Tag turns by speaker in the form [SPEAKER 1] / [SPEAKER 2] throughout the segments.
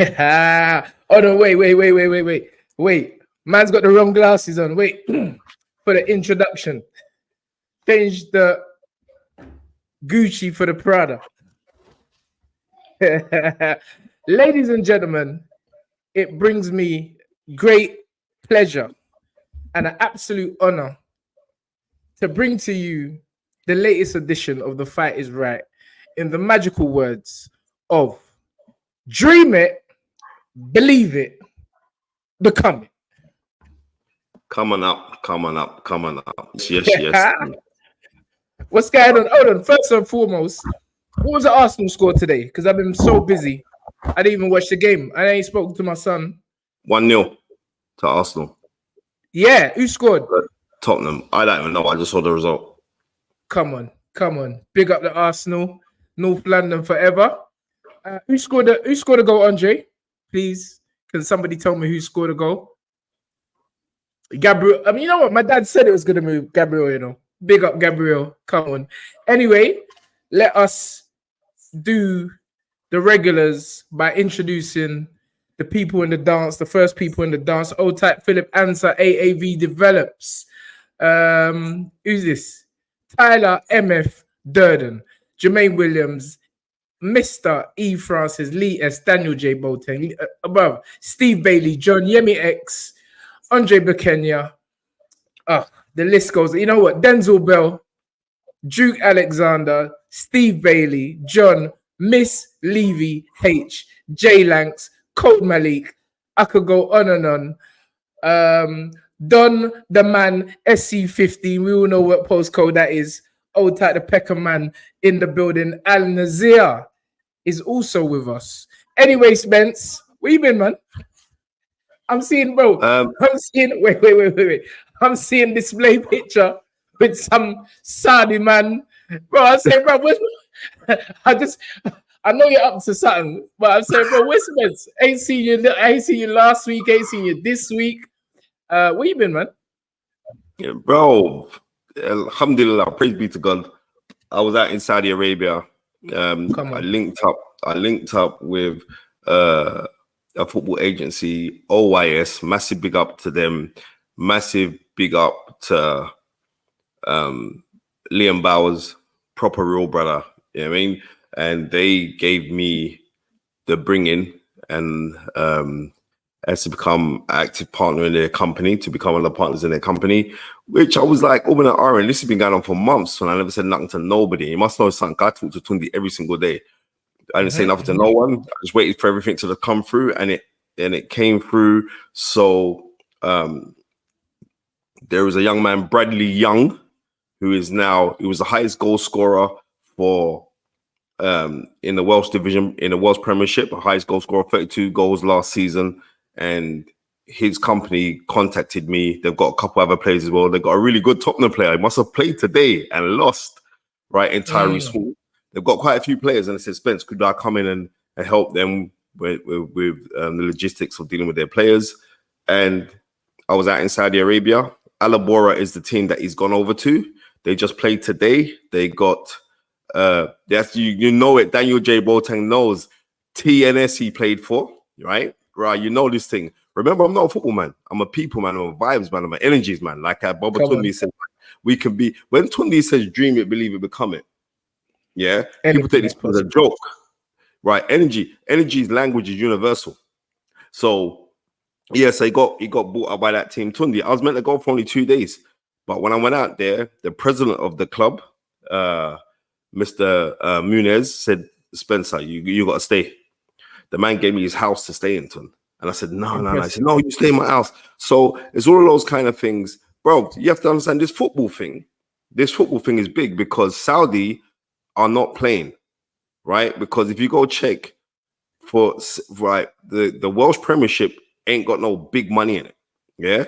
[SPEAKER 1] Oh no, wait. Man's got the wrong glasses on. Wait. For the introduction. Change the Gucci for the Prada. Ladies and gentlemen, it brings me great pleasure and an absolute honor to bring to you the latest edition of The Fight is Right in the magical words of dream it, believe it, become it.
[SPEAKER 2] Come on up. Yes.
[SPEAKER 1] What's going on? Hold on. First and foremost, what was the Arsenal score today? Because I've been so busy. I didn't even watch the game. I ain't spoken to my son.
[SPEAKER 2] 1-0 to Arsenal.
[SPEAKER 1] Yeah, who scored?
[SPEAKER 2] Tottenham. I don't even know. I just saw the result.
[SPEAKER 1] Come on. Big up the Arsenal. North London forever. Who scored a goal, Andre? Please, can somebody tell me who scored a goal? Gabriel. I mean, you know what? My dad said it was going to move Gabriel, you know. Big up Gabriel. Come on. Anyway, let us do the regulars by introducing the people in the dance, the first people in the dance. O-Type Philip Answer, AAV Develops. Who's this? Tyler MF Durden, Jermaine Williams, Mr. E. Francis, Lee S. Daniel J. Boateng, above Steve Bailey, John Yemi X, Andre Bukenya. The list goes. You know what? Denzel Bell, Duke Alexander, Steve Bailey, John, Miss Levy H, J Lanks, Code Malik. I could go on and on. Don the Man, SC15. We all know what postcode that is. Old Type the Pecker Man in the building. Al Nazir is also with us. Anyway, Spence, where you been, man? I'm seeing, bro. Wait. I'm seeing display picture with some Saudi man. Bro, I say, bro, I know you're up to something, but I'm saying, bro, where's Spence? Ain't seen you last week, ain't seen you this week. Where you been, man?
[SPEAKER 2] Yeah, bro. Alhamdulillah, praise be to God. I was out in Saudi Arabia. I linked up with a football agency, OYS. Massive big up to them. Massive big up to Liam Bowers, proper real brother. You know what I mean? And they gave me the bring-in and as to become an active partner in their company, to become one of the partners in their company, which I was like, oh, and this has been going on for months, and I never said nothing to nobody. You must know something. I talk to Tunde every single day. I didn't say nothing to no one. I just waited for everything to come through, and it came through. So there was a young man, Bradley Young, who was the highest goal scorer for in the Welsh division, in the Welsh Premiership, the highest goal scorer, 32 goals last season. And his company contacted me. They've got a couple other players as well. They've got a really good Tottenham player. He must have played today and lost, right, in Tyrese Hall. They've got quite a few players, and they said, Spence, could I come in and help them with the logistics of dealing with their players? And I was out in Saudi Arabia. Alabora is the team that he's gone over to. They just played today. They got, you know it, Daniel J. Boateng knows TNS he played for, right? Right, you know this thing. Remember, I'm not a football man. I'm a people man. I'm a vibes man. I'm an energies man. Like Baba Tunde said, we can be. When Tunde says dream it, believe it, become it. Yeah, people take this as a joke, right? Energy's language is universal. So yes, he got bought up by that team. Tunde, I was meant to go for only 2 days, but when I went out there, the president of the club, Mr. Munez, said, Spencer, you got to stay. The man gave me his house to stay in, and I said, no. I said, no, you stay in my house. So it's all of those kind of things. Bro, you have to understand this football thing is big because Saudi are not playing, right? Because if you go check the Welsh Premiership ain't got no big money in it, yeah?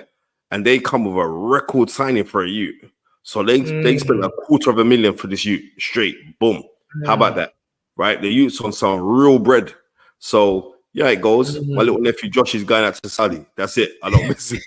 [SPEAKER 2] And they come with a record signing for a youth. So they spent $250,000 for this youth straight. Boom. How about that? Right? The youth's on some real bread. So yeah, it goes. My little nephew Josh is going out to Saudi. That's it. I don't miss it.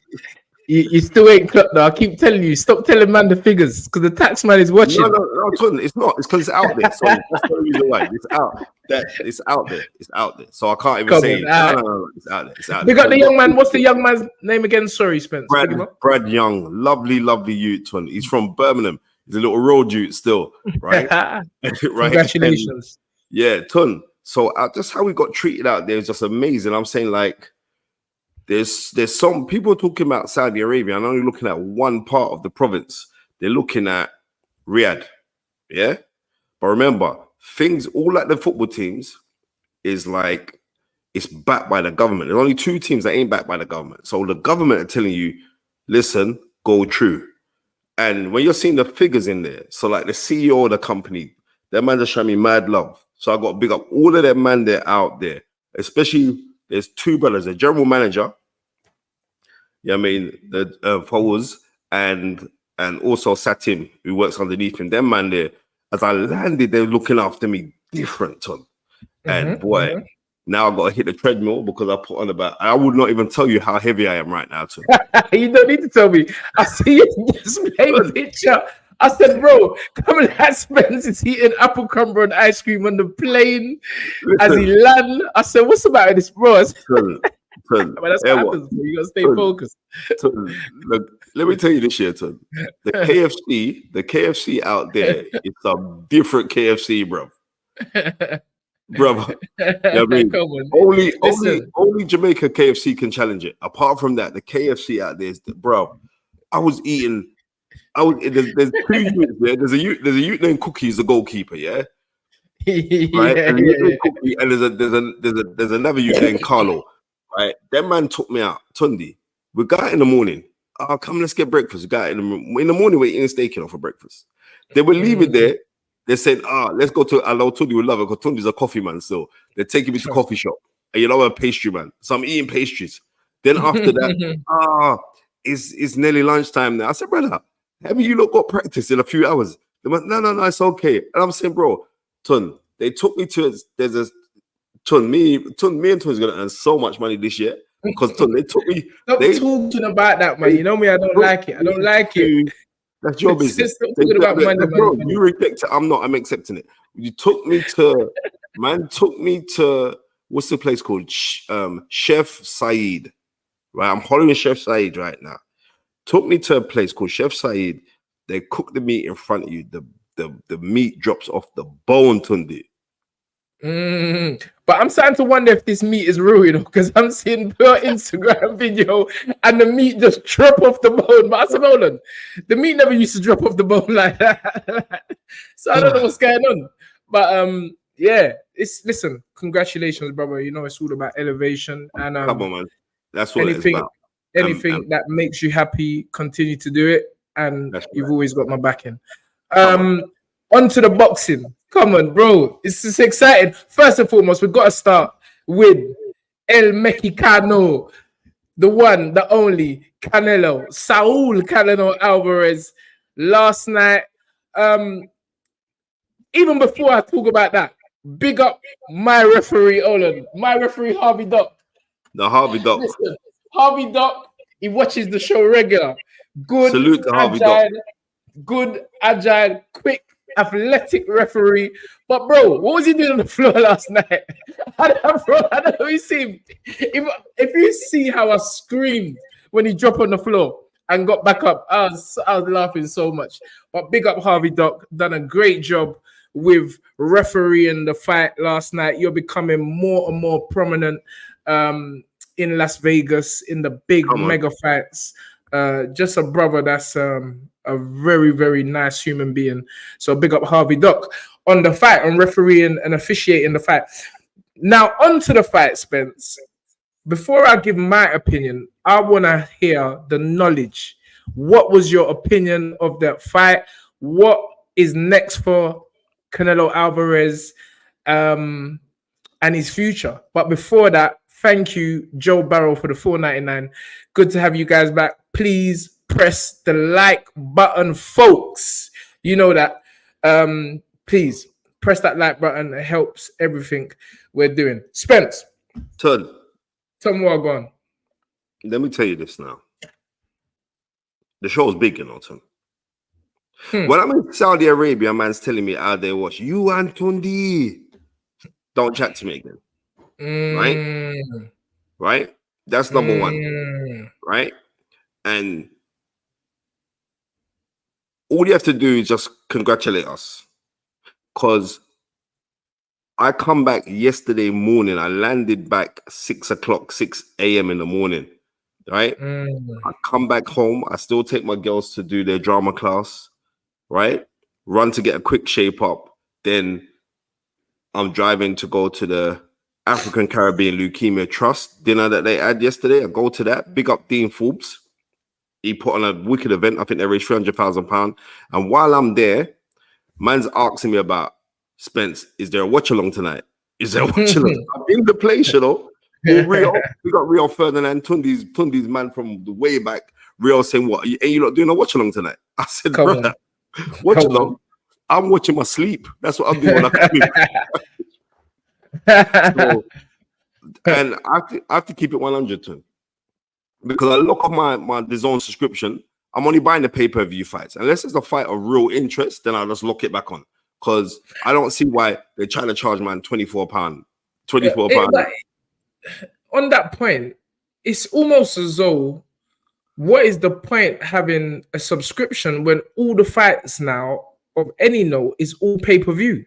[SPEAKER 1] You still ain't clocked though. I keep telling you, stop telling man the figures because the tax man is watching.
[SPEAKER 2] No, Tun, it's not. It's because it's out there. So that's the reason why it's out. It's out there. It's out there. So I can't even say no. It's out there. It's out there.
[SPEAKER 1] We got the young man. What's the young man's name again? Sorry, Spence.
[SPEAKER 2] Brad Young, lovely youth. Tun. He's from Birmingham. He's a little road youth still, right? Right.
[SPEAKER 1] Congratulations.
[SPEAKER 2] And, Tun. So just how we got treated out there is just amazing. I'm saying like. There's some people talking about Saudi Arabia and only looking at one part of the province. They're looking at Riyadh, yeah. But remember, things all like the football teams is like it's backed by the government. There's only 2 teams that ain't backed by the government. So the government are telling you, listen, go true. And when you're seeing the figures in there, so like the CEO of the company, that man just showing me mad love. So I got to big up all of them man there out there, especially. There's 2 brothers, the general manager, I mean, the Fawaz, and also Satim, who works underneath him. Them man there, as I landed, they're looking after me different, Tom. And boy, now I got to hit the treadmill because I put on about. I would not even tell you how heavy I am right now, Tom.
[SPEAKER 1] You don't need to tell me. I see you display picture. I said, bro, come and have Spence is eating apple crumble and ice cream on the plane as he land. I said, what's the matter with this, bro? Said, but that's what happens. You gotta stay focused.
[SPEAKER 2] Look, let me tell you this year, Ton. The KFC out there, it's a different KFC, bro. Brother, I mean, only Jamaica KFC can challenge it. Apart from that, the KFC out there is, bro. I was eating. There's 2 youths there. There's a youth named Cookie, he's the goalkeeper, yeah. Right, and there's another youth named Carlo, right. That man took me out. Tunde, we got in the morning. Oh, come, let's get breakfast. We got in the morning. We're eating steak for breakfast. They were leaving there. They said, let's go to. I know Tunde will love it because Tunde's a coffee man. So they're taking me to coffee shop, and you know I'm a pastry man. So I'm eating pastries. Then after that, it's nearly lunchtime now. I said, brother, haven't you not got practice in a few hours? They went, no, it's okay. And I'm saying, bro, Tun, they took me to me and Tun's gonna earn so much money this year because Tun, they took me.
[SPEAKER 1] Stop talking about that, man. You know me, I don't like it. I don't like it.
[SPEAKER 2] That's your business.
[SPEAKER 1] Talking about money,
[SPEAKER 2] bro, you reject it. I'm accepting it. You took me to what's the place called? Chef Saeed. Right, I'm following Chef Saeed right now. Took me to a place called Chef Saeed. They cook the meat in front of you. The meat drops off the bone, Tunde.
[SPEAKER 1] But I'm starting to wonder if this meat is real, you know, because I'm seeing your Instagram video and the meat just drop off the bone. But I said, hold on, the meat never used to drop off the bone like that. So I don't know what's going on. But yeah, listen, congratulations, brother. You know, it's all about elevation and
[SPEAKER 2] come on, man. That's what
[SPEAKER 1] anything,
[SPEAKER 2] it's about.
[SPEAKER 1] Anything that makes you happy, continue to do it. And you've always got my backing. On to the boxing. Come on, bro. It's just exciting. First and foremost, we've got to start with El Mexicano, the one, the only, Canelo, Saul Canelo Alvarez. Last night, even before I talk about that, big up my referee, Olan, my referee, Harvey Dock.
[SPEAKER 2] The Harvey Dock.
[SPEAKER 1] Listen, Harvey Dock, he watches the show regular. Good,
[SPEAKER 2] salute to Harvey Dock.
[SPEAKER 1] Good, agile, quick, athletic referee. But bro, what was he doing on the floor last night? I don't know. You see, if you see how I screamed when he dropped on the floor and got back up, I was laughing so much. But big up Harvey Dock, done a great job with refereeing the fight last night. You're becoming more and more prominent in Las Vegas in the big mega fights. Just a brother that's a very, very nice human being. So big up Harvey Dock on the fight, on refereeing and officiating the fight. Now on to the fight, Spence. Before I give my opinion, I want to hear the knowledge. What was your opinion of that fight? What is next for Canelo Alvarez and his future? But before that, thank you, Joe Barrow, for the $4.99. Good to have you guys back. Please press the like button, folks. You know that. Please press that like button. It helps everything we're doing. Spence.
[SPEAKER 2] Tell
[SPEAKER 1] me what I'm going.
[SPEAKER 2] Let me tell you this now. The show's big, you know, Tim.
[SPEAKER 1] Hmm.
[SPEAKER 2] When I'm in Saudi Arabia, man's telling me out there, watch you and Tunde. Don't chat to me again.
[SPEAKER 1] Mm.
[SPEAKER 2] Right? That's number one.
[SPEAKER 1] Mm.
[SPEAKER 2] Right? And all you have to do is just congratulate us. Because I come back yesterday morning. I landed back 6 o'clock, 6 a.m. in the morning. Right? I come back home. I still take my girls to do their drama class. Right? Run to get a quick shape up. Then I'm driving to go to the African Caribbean Leukemia Trust dinner that they had yesterday. I go to that. Big up Dean Forbes. He put on a wicked event. I think they raised £300,000. And while I'm there, man's asking me about Spence. Is there a watch along tonight? Is there a watch along? I'm in the place, you know. Well, Rio, we got Rio Ferdinand, Tunde's man from the way back. Rio saying, "What? Ain't you not doing a watch along tonight?" I said, "Brother, watch along. I'm watching my sleep. That's what I'm doing when I come in." So, and I have to keep it 100 to him. Because I look at my DAZN subscription, I'm only buying the pay-per-view fights. Unless it's a fight of real interest, then I'll just lock it back on. Because I don't see why they're trying to charge man £24. £24.
[SPEAKER 1] On that point, it's almost as though, what is the point having a subscription when all the fights now of any note is all pay-per-view?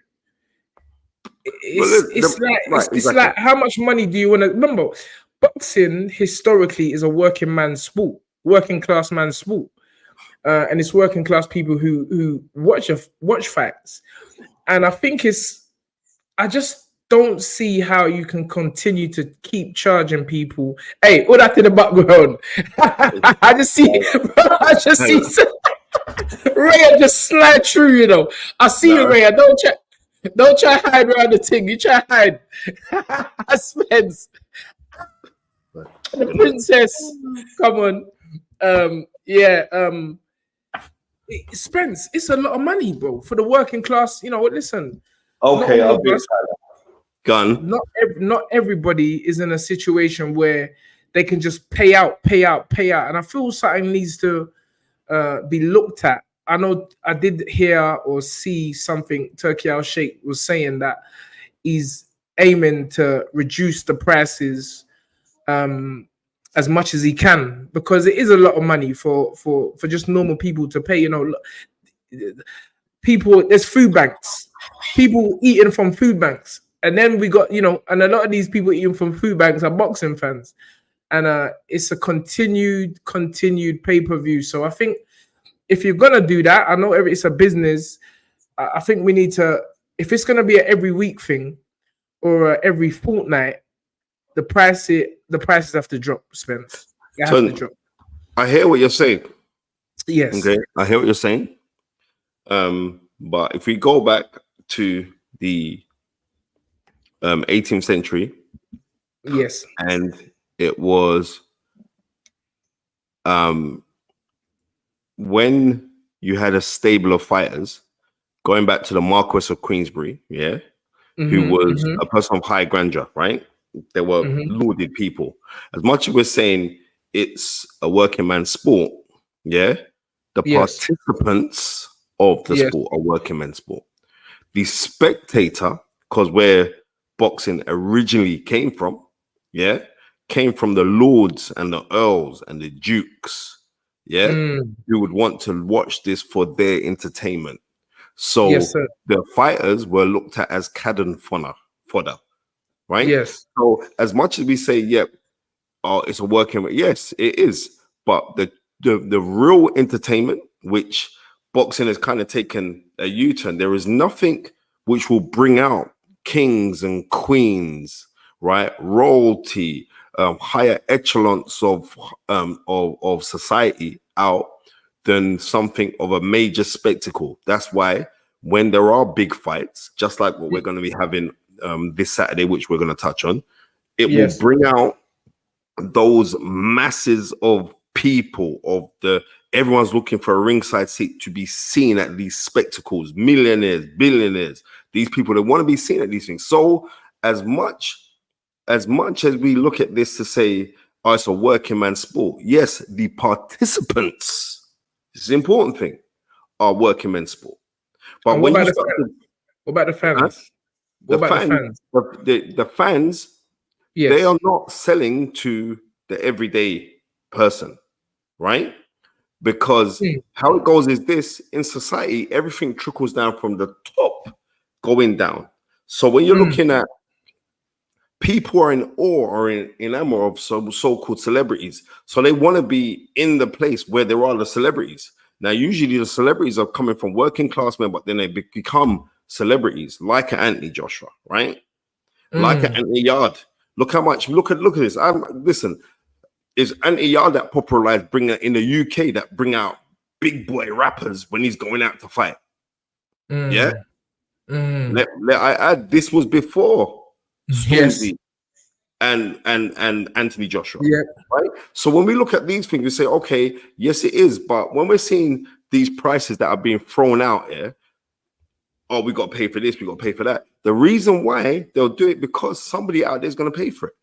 [SPEAKER 1] It's like, how much money do you want to remember? Boxing historically is a working man's sport, working class man's sport, and it's working class people who watch fights. And I think I just don't see how you can continue to keep charging people. Hey, all that in the background. I just see Raya just slide through, you know. I see you, Raya. Don't try to hide around the thing. You try to hide. Spence. The princess. Come on. Spence, it's a lot of money, bro, for the working class. You know, listen.
[SPEAKER 3] Okay, I'll be
[SPEAKER 2] gun.
[SPEAKER 1] Not everybody is in a situation where they can just pay out. And I feel something needs to be looked at. I know I did hear or see something Turkey Al Sheikh was saying that he's aiming to reduce the prices as much as he can, because it is a lot of money for just normal people to pay. You know, people, there's food banks, people eating from food banks, and then we got, you know, and a lot of these people eating from food banks are boxing fans, and it's a continued pay-per-view. So I think if you're gonna do that, I know it's a business. I think we need to, if it's gonna be an every week thing or every fortnight, the prices have to drop, Spence. They have to drop.
[SPEAKER 2] I hear what you're saying.
[SPEAKER 1] Yes.
[SPEAKER 2] Okay, I hear what you're saying. But if we go back to the 18th century,
[SPEAKER 1] yes,
[SPEAKER 2] and it was when you had a stable of fighters, going back to the Marquess of Queensberry, who was a person of high grandeur, right? They were lauded people. As much as we're saying it's a working man's sport, the participants of the sport are working men's sport. The spectator, because where boxing originally came from the lords and the earls and the dukes, who would want to watch this for their entertainment. So the fighters were looked at as cannon fodder, right?
[SPEAKER 1] Yes.
[SPEAKER 2] So as much as we say, it's a working, yes, it is. But the real entertainment, which boxing has kind of taken a U-turn, there is nothing which will bring out kings and queens, right? Royalty, higher echelons of society out than something of a major spectacle. That's why when there are big fights, just like what we're going to be having this Saturday, which we're going to touch on, it will bring out those masses of people, everyone's looking for a ringside seat to be seen at these spectacles, millionaires, billionaires, these people that want to be seen at these things. So as much as we look at this to say, it's a working man sport, yes, the participants this is the important thing, are working men's sport. But
[SPEAKER 1] and
[SPEAKER 2] when you start
[SPEAKER 1] what about the fans?
[SPEAKER 2] the fans, the fans,
[SPEAKER 1] Yes.
[SPEAKER 2] they are not selling to the everyday person, right? Because how it goes is this: in society, everything trickles down from the top going down. So when you're looking at people are in awe or in enamor of so-called celebrities, so they want to be in the place where there are the celebrities. Now, usually the celebrities are coming from working class men, but then they become celebrities, like an Anthony Joshua, right? Like an Anthony Yarde. Look at this. Listen, is Anthony Yarde that popularized in the UK that bring out big boy rappers when he's going out to fight? Yeah. Let I add, this was before Stormzy and Anthony Joshua.
[SPEAKER 1] Yeah.
[SPEAKER 2] Right. So when we look at these things, we say, okay, yes, it is. But when we're seeing these prices that are being thrown out here, oh, we got to pay for this, we got to pay for that. The reason why they'll do it because somebody out there is going to pay for it.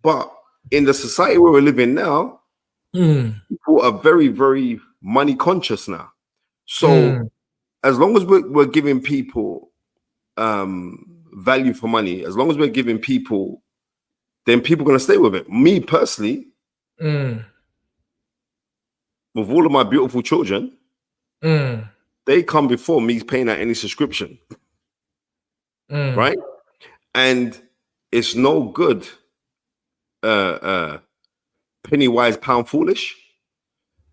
[SPEAKER 2] But in the society where we're living now, people are very, very money conscious now. So as long as we're giving people value for money, as long as we're giving people, then people are going to stay with it. Me personally, with all of my beautiful children, they come before me paying out any subscription. Right? And it's no good penny wise, pound foolish.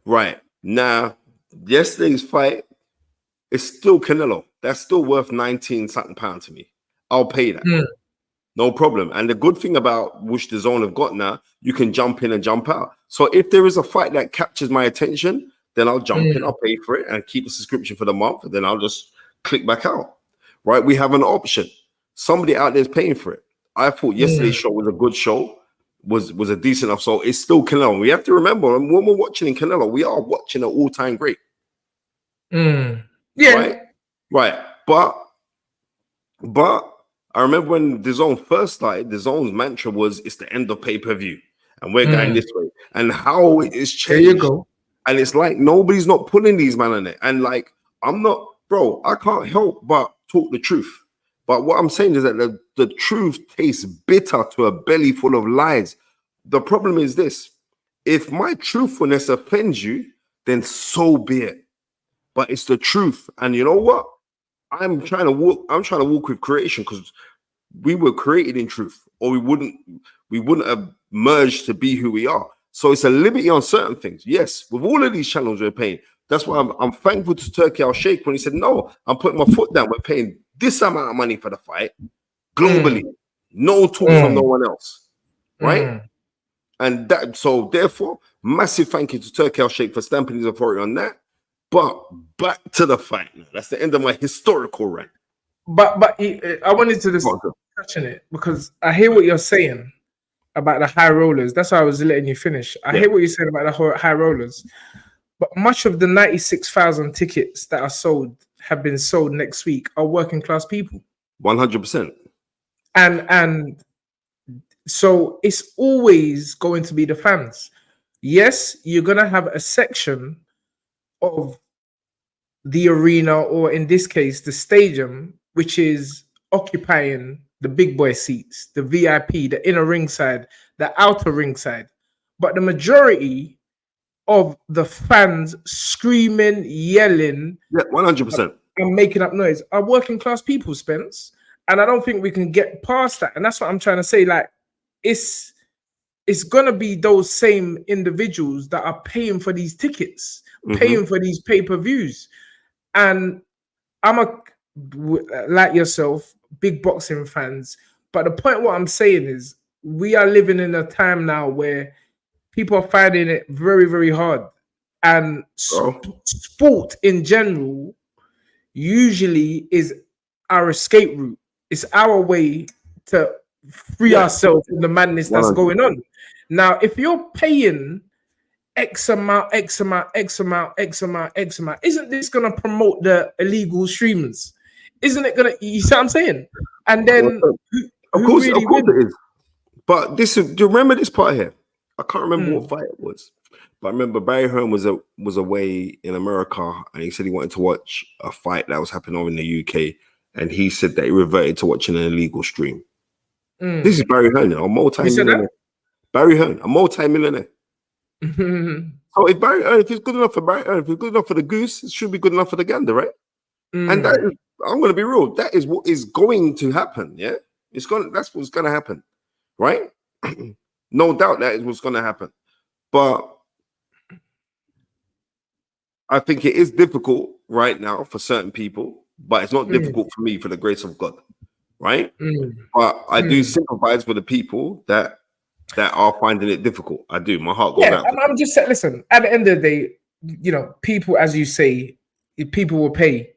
[SPEAKER 2] Right. Now, yesterday's fight is still Canelo. That's still worth 19 something pounds to me. I'll pay that. No problem. And the good thing about which the zone have got now, you can jump in and jump out. So if there is a fight that captures my attention, then I'll jump in, I'll pay for it and keep the subscription for the month. And then I'll just click back out. Right? We have an option. Somebody out there is paying for it. I thought yesterday's show was a good show, was a decent enough. So it's still Canelo. We have to remember, when we're watching in Canelo, we are watching an all-time great.
[SPEAKER 1] Yeah.
[SPEAKER 2] Right. But I remember when the zone first started, the zone's mantra was, it's the end of pay-per-view. And we're going this way. And how it is changed.
[SPEAKER 1] There you go.
[SPEAKER 2] And it's like nobody's not pulling these man on it. And like, I'm not, bro, I can't help but talk the truth. But what I'm saying is that the truth tastes bitter to a belly full of lies. The problem is this: if my truthfulness offends you, then so be it. But it's the truth. And you know what? I'm trying to walk with creation, because we were created in truth, or we wouldn't have merged to be who we are. So it's a liberty on certain things. Yes, with all of these channels we're paying. That's why I'm thankful to Turkey Al Sheikh when he said, no, I'm putting my foot down. We're paying this amount of money for the fight globally. No talk from no one else. Right? And that, so therefore, massive thank you to Turkey Al Sheikh for stamping his authority on that. But back to the fight. That's the end of my historical rant.
[SPEAKER 1] But I wanted to just touch on it, because I hear what you're saying about the high rollers. That's why I was letting you finish. I hear what you're saying about the high rollers. But much of the 96,000 tickets that are sold have been sold next week are working class people.
[SPEAKER 2] 100%.
[SPEAKER 1] And so it's always going to be the fans. Yes, you're going to have a section of the arena, or in this case, the stadium, which is occupying the big boy seats, the VIP, the inner ring side, the outer ring side. But the majority of the fans screaming, yelling,
[SPEAKER 2] 100%,
[SPEAKER 1] and making up noise are working class people, Spence. And I don't think we can get past that. And that's what I'm trying to say. Like, it's gonna be those same individuals that are paying for these tickets, paying for these pay-per-views. And I'm like yourself, big boxing fans. But the point what I'm saying is, we are living in a time now where people are finding it very, very hard. And sport in general usually is our escape route. It's our way to free ourselves from the madness that's going on. Now, if you're paying X amount, isn't this going to promote the illegal streamers? Isn't it going to, you see what I'm saying? And then,
[SPEAKER 2] of course it is. But do you remember this part here? I can't remember what fight it was. But I remember Barry Hearn was away in America, and he said he wanted to watch a fight that was happening over in the UK, and he said that he reverted to watching an illegal stream. This is Barry Hearn, a multi-millionaire. Barry Hearn, a multi-millionaire. So if it's good enough for Barry Hearn, if it's good enough for the goose, it should be good enough for the gander, right? And that is, I'm going to be real. That is what is going to happen. Yeah, that's what's going to happen, right? No doubt that is what's going to happen. But I think it is difficult right now for certain people, but it's not difficult for me, for the grace of God, right? But I do sympathize with the people that are finding it difficult. I do. My heart goes out.
[SPEAKER 1] I'm just saying, listen, at the end of the day, you know, people, as you say, people will pay.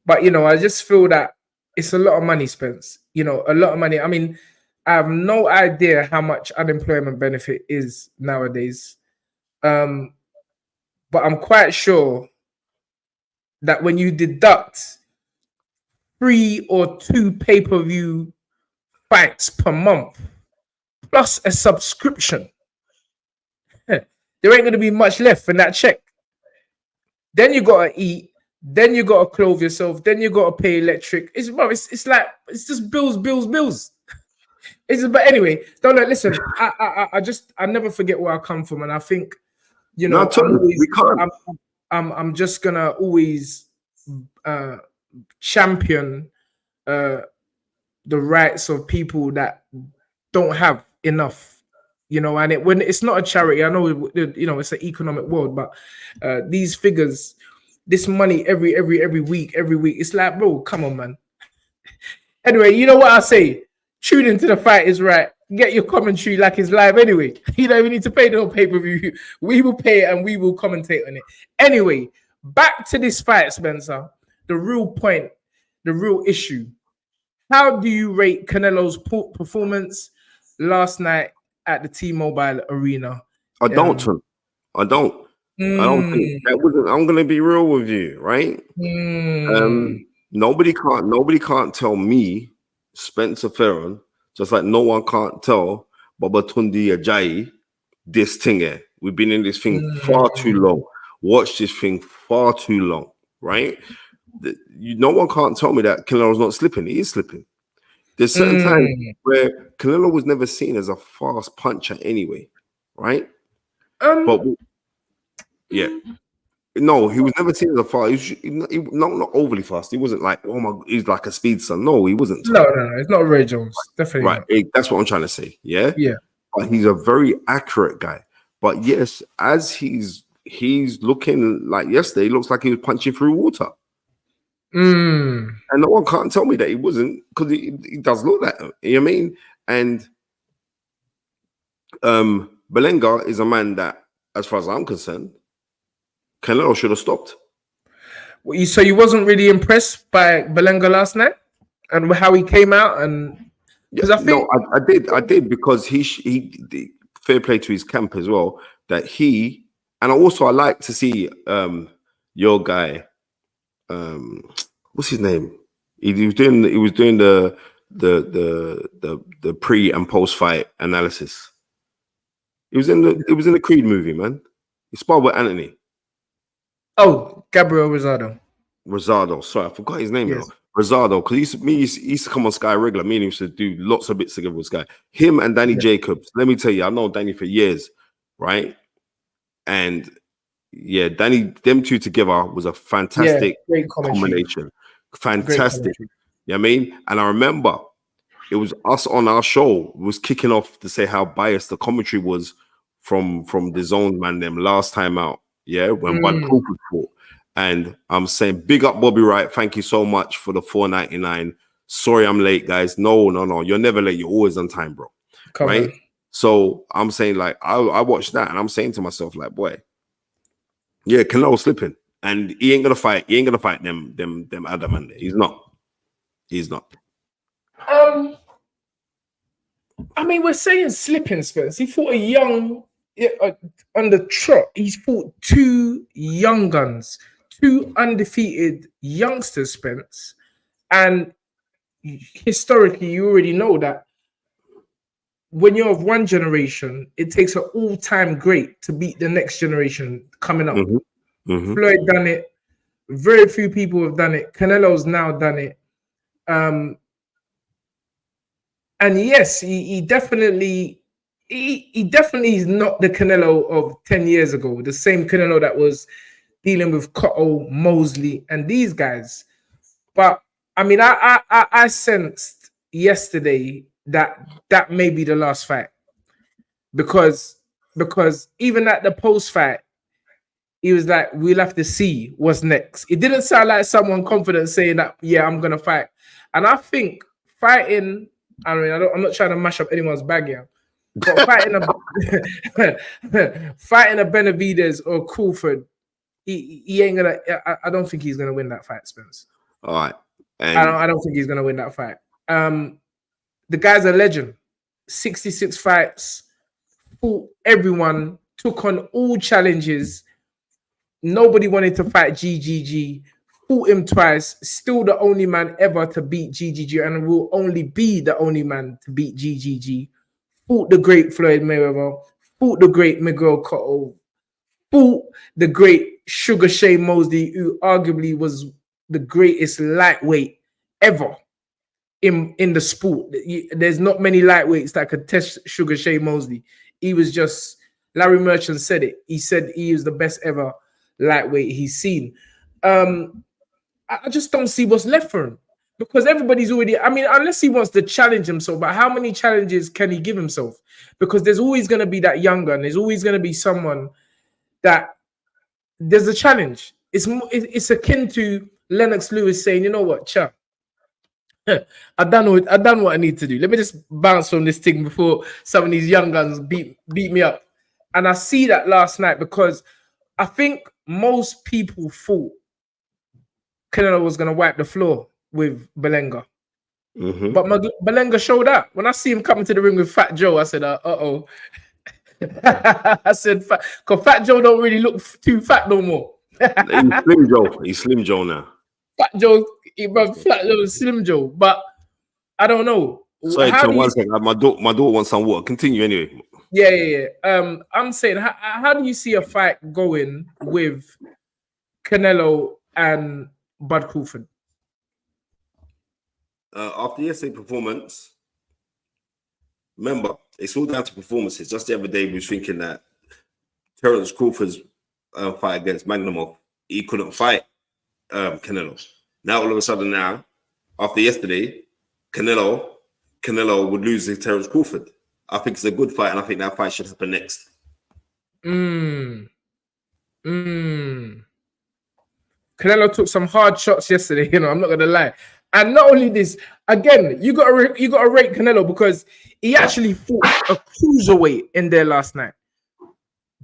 [SPEAKER 1] But, you know, I just feel that it's a lot of money, Spence. You know, a lot of money. I mean, I have no idea how much unemployment benefit is nowadays. But I'm quite sure that when you deduct 3 or 2 pay-per-view fights per month, plus a subscription, there ain't going to be much left in that check. Then you got to eat. Then you got to clothe yourself. Then you got to pay electric. It's it's just bills. But anyway, don't know. Listen, I never forget where I come from, and I think, you know, I'm just gonna always champion the rights of people that don't have enough, you know. And when it's not a charity, I know, you know, it's an economic world, but these figures, this money every week, it's like, bro, come on, man. Anyway, you know what I say? Tune into The Fight Is Right. Get your commentary like it's live anyway. You don't even need to pay the whole pay-per-view. We will pay it and we will commentate on it. Anyway, back to this fight, Spencer. The real point, the real issue. How do you rate Canelo's performance last night at the T-Mobile Arena?
[SPEAKER 2] I don't think that wasn't. I'm gonna be real with you, right? Nobody can't tell me, Spencer Fearon, just like no one can't tell Baba Tunde Ajayi this thing here. We've been in this thing far too long. Watched this thing far too long, right? No one can't tell me that Canelo's not slipping. He is slipping. There's certain times where Canelo was never seen as a fast puncher anyway, right? But yeah. No, he was never seen as a fast. Not overly fast. He wasn't like, oh my, he's like a speedster. No, he wasn't.
[SPEAKER 1] No, it's not Ray Jones. Definitely
[SPEAKER 2] right. That's what I'm trying to say. Yeah. But he's a very accurate guy. But yes, as he's looking like yesterday, he looks like he was punching through water. And no one can't tell me that he wasn't, because he does look like him. You know what I mean? And Belanga is a man that, as far as I'm concerned, Canelo should have stopped.
[SPEAKER 1] So you wasn't really impressed by Belanga last night and how he came out? And because
[SPEAKER 2] I did because he fair play to his camp as well. That I like to see your guy. What's his name? He was doing the pre and post fight analysis. It was in the Creed movie, man. He sparred with Anthony.
[SPEAKER 1] Oh, Gabriel
[SPEAKER 2] Rosado. Sorry, I forgot his name. Yes. Rosado, because he used to come on Sky regular. Me and he used to do lots of bits together with Sky. Him and Danny Jacobs. Let me tell you, I've known Danny for years, right? And yeah, Danny, them two together was a fantastic combination. Fantastic. You know what I mean? And I remember it was us on our show was kicking off to say how biased the commentary was from the Zone man them last time out. Yeah, when Bud Crawford fought. And I'm saying, big up Bobby Wright. Thank you so much for the $4.99. Sorry I'm late, guys. No. You're never late. You're always on time, bro. Right? So I'm saying, like, I watched that and I'm saying to myself, like, boy, yeah, Canelo's slipping. And he ain't gonna fight. He ain't gonna fight them other man. He's not.
[SPEAKER 1] I mean, we're saying slipping, Spence. He fought a young on the trot. He's fought 2 young guns, 2 undefeated youngsters, Spence. And historically, you already know that when you're of one generation, it takes an all-time great to beat the next generation coming up. Floyd done it. Very few people have done it. Canelo's now done it. And yes, he definitely is not the Canelo of 10 years ago. The same Canelo that was dealing with Cotto, Mosley, and these guys. But I mean, I sensed yesterday that may be the last fight, because even at the post fight, he was like, "We'll have to see what's next." It didn't sound like someone confident saying that, "Yeah, I'm gonna fight." And I think fighting. I mean, I'm not trying to mash up anyone's bag here, but fighting a Benavidez or Crawford, he ain't gonna. I don't think he's gonna win that fight, Spence.
[SPEAKER 2] All right. And
[SPEAKER 1] I don't think he's gonna win that fight. The guy's a legend. 66 fights, fought everyone, took on all challenges. Nobody wanted to fight GGG. Fought him twice. Still the only man ever to beat GGG, and will only be the only man to beat GGG. Fought the great Floyd Mayweather. Fought the great Miguel Cotto. Fought the great Sugar Shea Mosley, who arguably was the greatest lightweight ever in the sport. There's not many lightweights that could test Sugar Shea Mosley. He was just, Larry Merchant said it. He said he was the best ever lightweight he's seen. I just don't see what's left for him, because everybody's already, I mean, unless he wants to challenge himself, but how many challenges can he give himself? Because there's always going to be that young gun. There's always going to be someone that there's a challenge. It's akin to Lennox Lewis saying, "You know what, Chuck, I done what I need to do. Let me just bounce from this thing before some of these young guns beat me up." And I see that last night, because I think most people thought Canelo was going to wipe the floor with Belanga. But Belanga showed up. When I see him coming to the ring with Fat Joe, I said, uh-oh. I said, because Fat Joe don't really look too fat no more.
[SPEAKER 2] He's Slim Joe. He's Slim Joe now.
[SPEAKER 1] Fat Joe, Fat Joe, Slim Joe. But I don't know.
[SPEAKER 2] Sorry, Tom, one second. My daughter wants some water. Continue anyway.
[SPEAKER 1] Yeah. I'm saying, how do you see a fight going with Canelo and Bud Crawford?
[SPEAKER 2] After yesterday's performance, remember, it's all down to performances. Just the other day, we was thinking that Terence Crawford's fight against Magnumov, he couldn't fight Canelo. Now, all of a sudden now, after yesterday, Canelo would lose to Terence Crawford. I think it's a good fight, and I think that fight should happen next.
[SPEAKER 1] Canelo took some hard shots yesterday, I'm not going to lie. And not only this, again, you got to rate Canelo, because he actually fought a cruiserweight in there last night.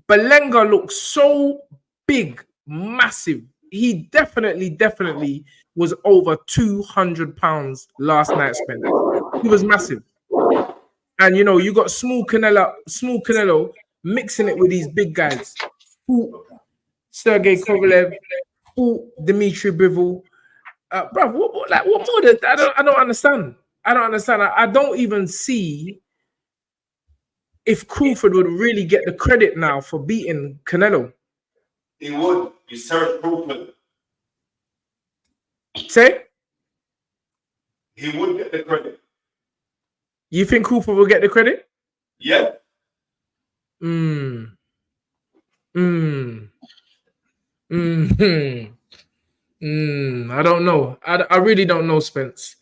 [SPEAKER 1] Belanga looked so big, massive. He definitely was over 200 pounds last night, Spence. He was massive. And, you got small Canelo mixing it with these big guys. Sergey Kovalev, Dmitry Bivol. Bro, what more? I don't understand. I don't even see if Crawford would really get the credit now for beating Canelo.
[SPEAKER 2] He would. He's Terence Crawford.
[SPEAKER 1] Say?
[SPEAKER 2] He would get the credit.
[SPEAKER 1] You think Crawford will get the credit?
[SPEAKER 2] Yeah.
[SPEAKER 1] I don't know. I really don't know, Spence.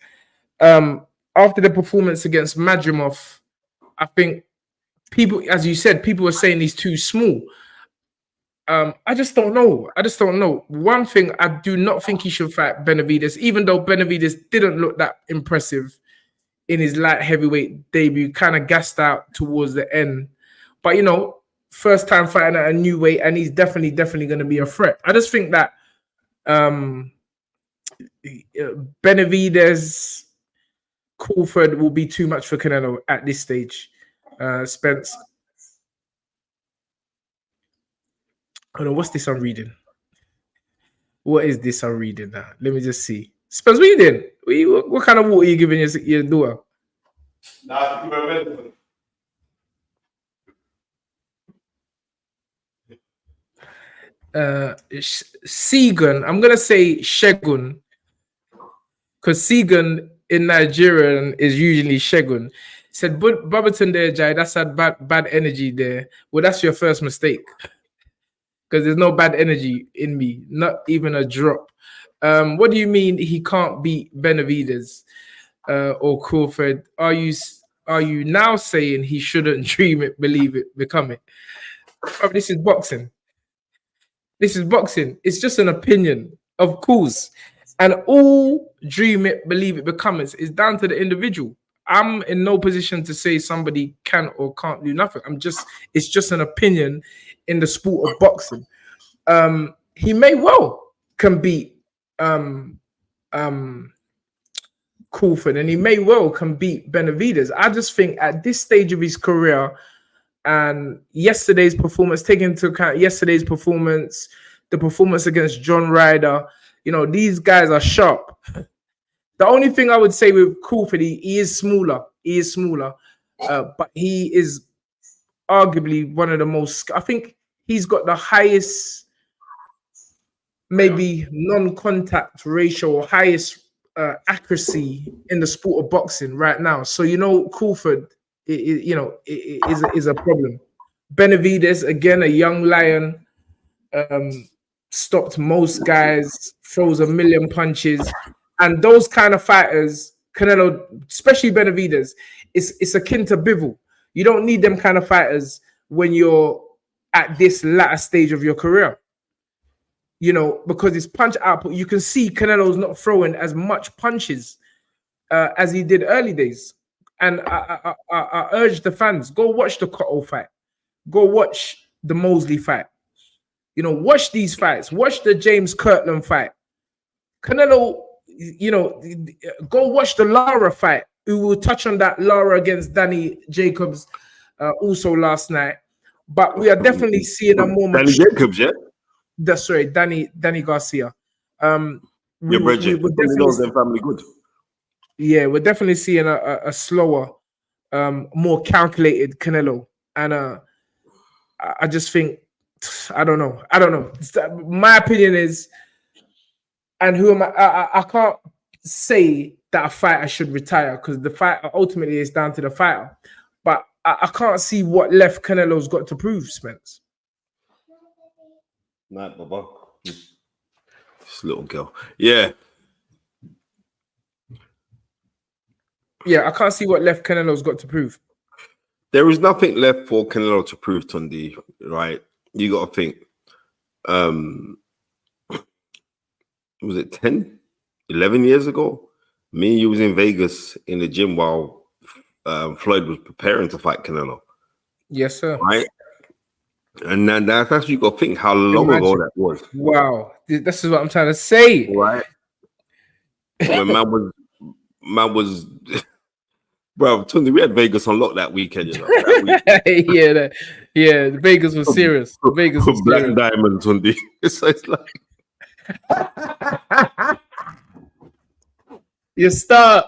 [SPEAKER 1] After the performance against Madrimov, I think people, as you said, people were saying he's too small. I just don't know. One thing, I do not think he should fight Benavidez, even though Benavidez didn't look that impressive in his light heavyweight debut, kind of gassed out towards the end. But, first time fighting at a new weight, and he's definitely going to be a threat. I just think that Benavidez, Crawford will be too much for Canelo at this stage. Spence. Oh no, what's this I'm reading? What is this I'm reading now? Let me just see. Spence, what are you doing? What kind of water are you giving your daughter?
[SPEAKER 2] Nah, keep it relevant.
[SPEAKER 1] Segun. I'm gonna say Shegun because Segun in Nigerian is usually Shegun. Said Babatunde Ajayi, that's had bad energy there. Well, that's your first mistake because there's no bad energy in me, not even a drop. What do you mean he can't beat Benavides or Crawford? Are you now saying he shouldn't dream it, believe it, become it? Oh, this is boxing. This is boxing. It's just an opinion, of course. And all dream it, believe it, become it is down to the individual. I'm in no position to say somebody can or can't do nothing. It's just an opinion in the sport of boxing. He may well can beat Crawford, and he may well can beat Benavides. I just think at this stage of his career and yesterday's performance, taking into account yesterday's performance, the performance against John Ryder, these guys are sharp. The only thing I would say with Crawford, he is smaller. He is smaller, but he is arguably one of the most. I think he's got the highest, maybe non-contact ratio or highest accuracy in the sport of boxing right now. So Crawford, is a problem. Benavides, again, a young lion, stopped most guys, throws a million punches. And those kind of fighters, Canelo, especially Benavides, it's akin to Bivol. You don't need them kind of fighters when you're at this latter stage of your career. Because his punch output, you can see Canelo's not throwing as much punches as he did early days. And I urge the fans, go watch the Cotto fight. Go watch the Mosley fight. Watch these fights. Watch the James Kirtland fight. Canelo, go watch the Lara fight. We will touch on that Lara against Danny Jacobs also last night. But we are definitely seeing a more
[SPEAKER 2] Danny Jacobs, yeah?
[SPEAKER 1] That's right, Danny Garcia.
[SPEAKER 2] Your Bridget, family good.
[SPEAKER 1] Yeah, we're definitely seeing a slower, more calculated Canelo. And I just think, I don't know. My opinion is, and who am I? I can't say that a fighter should retire because the fight ultimately is down to the fighter. But I can't see what left Canelo's got to prove, Spence.
[SPEAKER 2] Night, Baba. This little girl. Yeah.
[SPEAKER 1] Yeah, I can't see what left Canelo's got to prove.
[SPEAKER 2] There is nothing left for Canelo to prove, Tunde, right? You got to think. Was it 10, 11 years ago? Me and you was in Vegas in the gym while Floyd was preparing to fight Canelo.
[SPEAKER 1] Yes, sir.
[SPEAKER 2] Right? And then that's actually, you got to think how long ago that was.
[SPEAKER 1] Wow. This is what I'm trying to say.
[SPEAKER 2] Right? When man was bro, Tunde, we had Vegas on lock that weekend,
[SPEAKER 1] Yeah, the Vegas was serious. Vegas was
[SPEAKER 2] Black
[SPEAKER 1] serious.
[SPEAKER 2] Diamond, Tunde. So it's like
[SPEAKER 1] you start.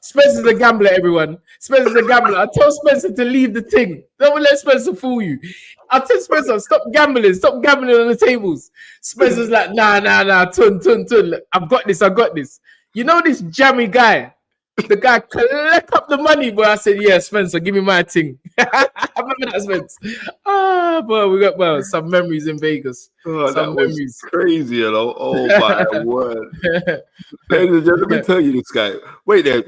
[SPEAKER 1] Spencer's a gambler, everyone. Spencer's a gambler. I told Spencer to leave the thing. Don't let Spencer fool you. I tell Spencer, stop gambling on the tables. Spencer's like, nah, tun. Look, I've got this. This jammy guy. The guy collect up the money, boy. I said, yeah, Spencer, give me my thing. I remember that, Spence. Boy, we got some memories in Vegas.
[SPEAKER 2] Some memories. Crazy, Oh my word. Ladies and gentlemen, let me tell you this guy. Wait there.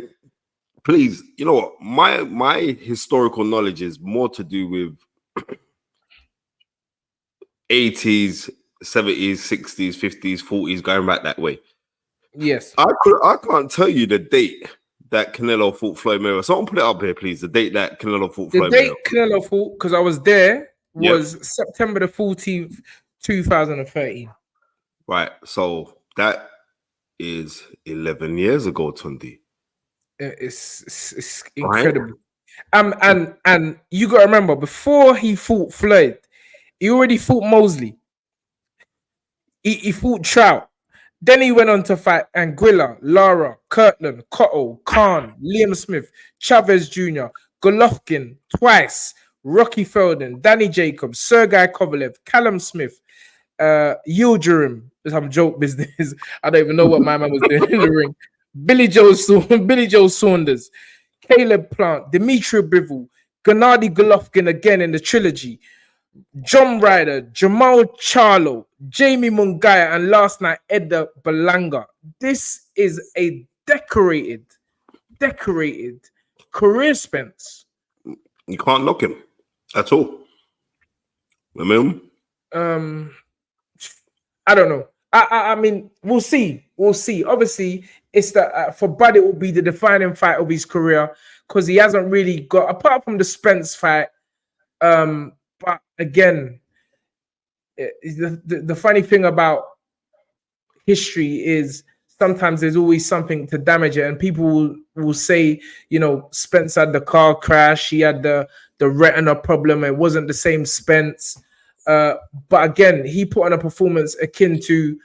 [SPEAKER 2] Please, you know what? My historical knowledge is more to do with 80s, 70s, 60s, 50s, 40s, going back that way.
[SPEAKER 1] Yes.
[SPEAKER 2] I can't tell you the date that Canelo fought Floyd Mayweather. Someone put it up here, please. The date that Canelo fought Floyd Mayweather. The date
[SPEAKER 1] Canelo fought, because I was there, was September the 14th, 2013.
[SPEAKER 2] Right. So that is 11 years ago, Tunde.
[SPEAKER 1] It's incredible. Right? And you got to remember, before he fought Floyd, he already fought Mosley. He fought Trout. Then he went on to fight Anguilla, Lara, Kirtland, Cotto, Khan, Liam Smith, Chavez Jr., Golovkin twice, Rocky Feldon, Danny Jacobs, Sergey Kovalev, Callum Smith, Yildirim, some joke business. I don't even know what my man was doing in the ring. Billy Joe Saunders, Caleb Plant, Dimitri Bivol, Gennady Golovkin again in the trilogy, John Ryder, Jamal Charlo, Jamie Mungaya, and last night Edda Berlanga. This is a decorated career, Spence.
[SPEAKER 2] You can't knock him at all. I mean,
[SPEAKER 1] I don't know. I mean, we'll see. Obviously, it's the for Bud, it will be the defining fight of his career because he hasn't really got, apart from the Spence fight. But again, the funny thing about history is sometimes there's always something to damage it, and people will say, you know, Spence had the car crash, he had the retina problem, it wasn't the same Spence. But again, he put on a performance akin to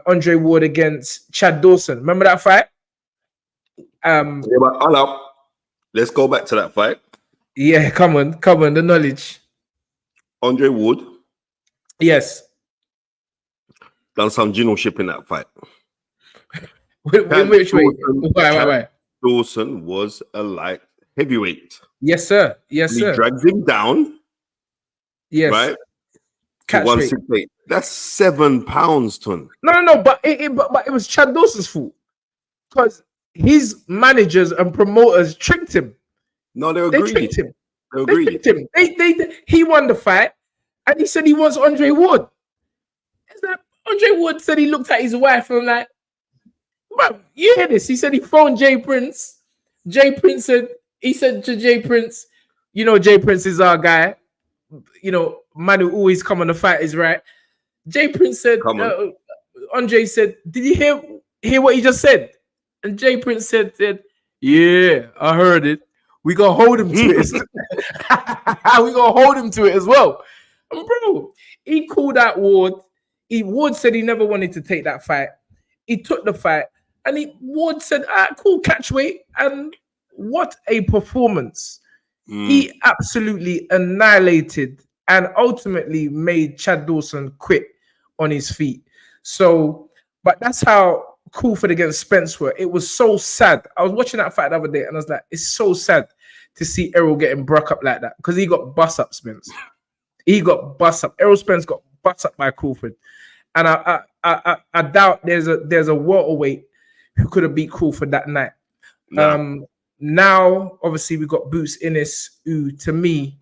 [SPEAKER 1] Andre Ward against Chad Dawson. Remember that fight?
[SPEAKER 2] Yeah, but hold up. Let's go back to that fight.
[SPEAKER 1] Yeah, come on, the knowledge.
[SPEAKER 2] Andre Ward.
[SPEAKER 1] Yes.
[SPEAKER 2] Done some generalship in that fight.
[SPEAKER 1] In which way? Why?
[SPEAKER 2] Dawson was a light heavyweight.
[SPEAKER 1] Yes, sir.
[SPEAKER 2] He drags him down.
[SPEAKER 1] Yes.
[SPEAKER 2] Right?
[SPEAKER 1] Catch
[SPEAKER 2] 168. That's 7 pounds, ton.
[SPEAKER 1] No, but it was Chad Dawson's fault because his managers and promoters tricked him.
[SPEAKER 2] No, they
[SPEAKER 1] tricked him.
[SPEAKER 2] They
[SPEAKER 1] tricked him. He won the fight, and he said he wants Andre Ward. It's like Andre Ward said he looked at his wife and like, "Bro, you hear this?" He said he phoned Jay Prince. Jay Prince said to Jay Prince, "You know, Jay Prince is our guy. You know, man who always come on the fight is right." Jay Prince said, Andre said, "Did you hear what he just said?" And Jay Prince said, "Yeah, I heard it. We gonna hold him to it. We gonna hold him to it as well." And bro, he called out Ward. Ward said he never wanted to take that fight. He took the fight, and Ward said, "Cool, catch weight." And what a performance! He absolutely annihilated and ultimately made Chad Dawson quit on his feet. So, but that's how Crawford against Spence were. It was so sad. I was watching that fight the other day, and I was like, it's so sad to see Errol getting broke up like that because he got bust up, Spence. He got bust up. Errol Spence got bust up by Crawford, and I doubt there's a welterweight who could have beat Crawford that night. No. Now, obviously, we've got Boots Ennis, who to me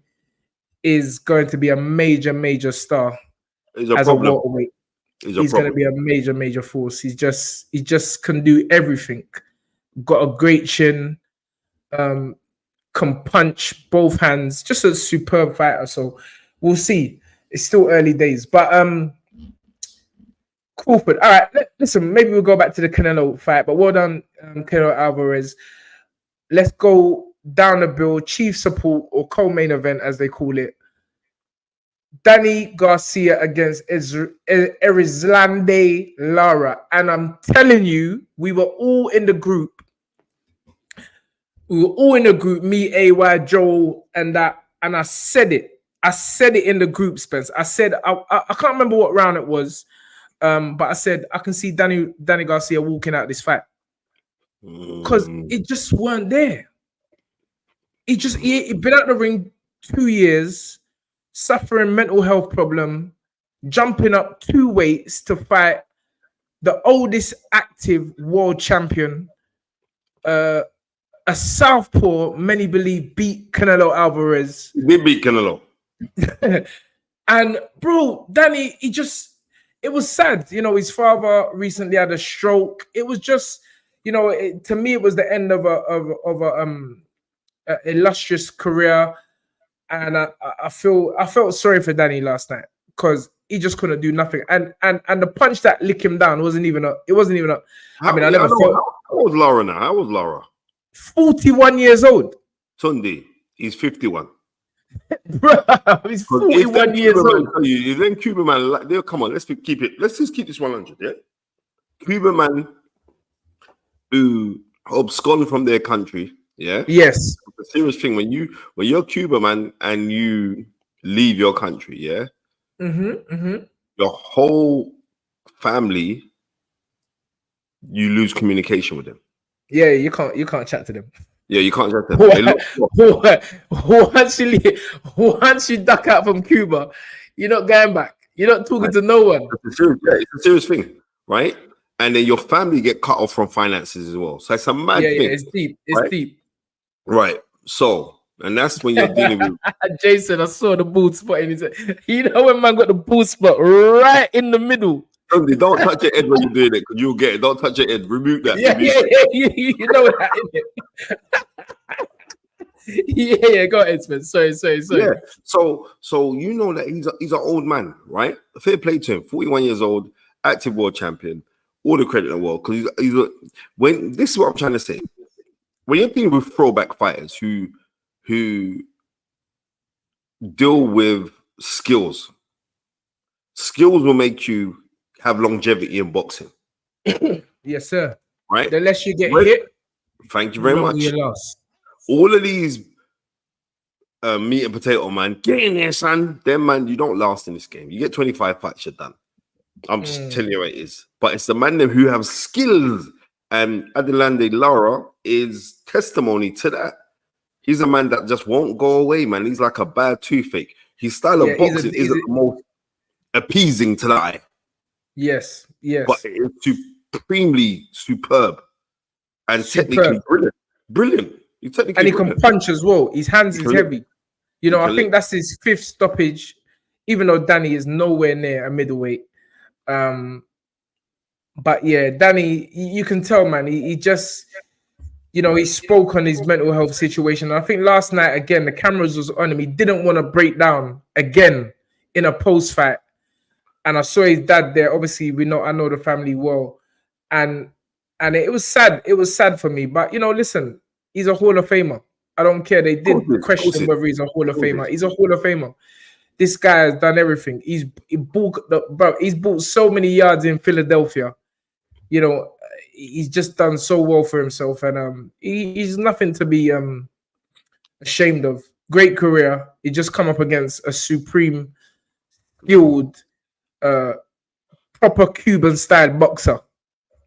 [SPEAKER 1] is going to be a major star as a welterweight. He's going to be a major force. He just can do everything. Got a great chin, can punch both hands. Just a superb fighter. So we'll see. It's still early days, but Crawford. All right, listen. Maybe we'll go back to the Canelo fight, but well done, Canelo Alvarez. Let's go down the bill. Chief support or co-main event, as they call it. Danny Garcia against Erizlande Lara. And I'm telling you, we were all in the group. Me, AY, Joel, and that. And I said it. I said it in the group, Spence. I said, I can't remember what round it was. But I said, I can see Danny Garcia walking out this fight. Because it just weren't there. He'd been out the ring 2 years, suffering mental health problem, jumping up 2 weights to fight the oldest active world champion, a southpaw, many believe beat Canelo Alvarez.
[SPEAKER 2] He did beat Canelo.
[SPEAKER 1] And bro, Danny, it was sad. You know, his father recently had a stroke. It was just, you know, to me, it was the end of a illustrious career, and I felt sorry for Danny last night because he just couldn't do nothing. And the punch that licked him down wasn't even a. I never felt.
[SPEAKER 2] How old Lara now? How old Lara?
[SPEAKER 1] 41 years old.
[SPEAKER 2] Tunde, he's 51.
[SPEAKER 1] Bro, he's 41 years old.
[SPEAKER 2] If then Cuban man, come on, let's just keep this 100. Yeah, Cuban man who abscond from their country. Yeah.
[SPEAKER 1] Yes.
[SPEAKER 2] It's a serious thing when you're Cuban man and you leave your country. Yeah. your whole family, you lose communication with them.
[SPEAKER 1] Yeah, you can't chat to them.
[SPEAKER 2] Yeah, you can't chat to them. They look
[SPEAKER 1] once you duck out from Cuba, you're not going back. You're not talking to no one.
[SPEAKER 2] It's a serious thing, right? And then your family get cut off from finances as well. So it's a mad thing.
[SPEAKER 1] Yeah, it's deep. It's
[SPEAKER 2] right?
[SPEAKER 1] deep.
[SPEAKER 2] Right. So, and that's when you're dealing with
[SPEAKER 1] Jason. I saw the bald spot and he said, you know when man got the bald spot right in the middle.
[SPEAKER 2] Don't touch your head when you're doing it because you'll get it. Don't touch your head. Remove that.
[SPEAKER 1] Yeah, you know that, innit? yeah, go ahead, Spence. Sorry.
[SPEAKER 2] Yeah. So you know that he's an old man, right? Fair play to him. 41 years old, active world champion, all the credit in the world. Because when this is what I'm trying to say. When you're dealing with throwback fighters who deal with skills will make you have longevity in boxing.
[SPEAKER 1] Yes, sir.
[SPEAKER 2] Right?
[SPEAKER 1] The less you get hit,
[SPEAKER 2] thank you very much.
[SPEAKER 1] You lost.
[SPEAKER 2] All of these meat and potato man, get in there, son. Them man, you don't last in this game. You get 25 fights, you're done. I'm just telling you what it is. But it's the man them who have skills. And Adelante Lara is testimony to that. He's a man that just won't go away, man. He's like a bad toothache. His style of boxing isn't the most appeasing to the eye.
[SPEAKER 1] Yes.
[SPEAKER 2] But it's supremely superb and technically brilliant. He
[SPEAKER 1] can punch as well. His hands is heavy. You know, I think that's his 5th stoppage, even though Danny is nowhere near a middleweight. But yeah, Danny, you can tell, man, he just, you know, he spoke on his mental health situation. I think last night, again, the cameras was on him. He didn't want to break down again in a post-fight. And I saw his dad there. Obviously, I know the family well. And it was sad. It was sad for me. But, you know, listen, he's a Hall of Famer. I don't care. They did question whether he's a Hall of Famer. He's a Hall of Famer. This guy has done everything. He's bought so many yards in Philadelphia. You know, he's just done so well for himself, and he's nothing to be ashamed of. Great career. He just come up against a supreme, skilled, proper Cuban style boxer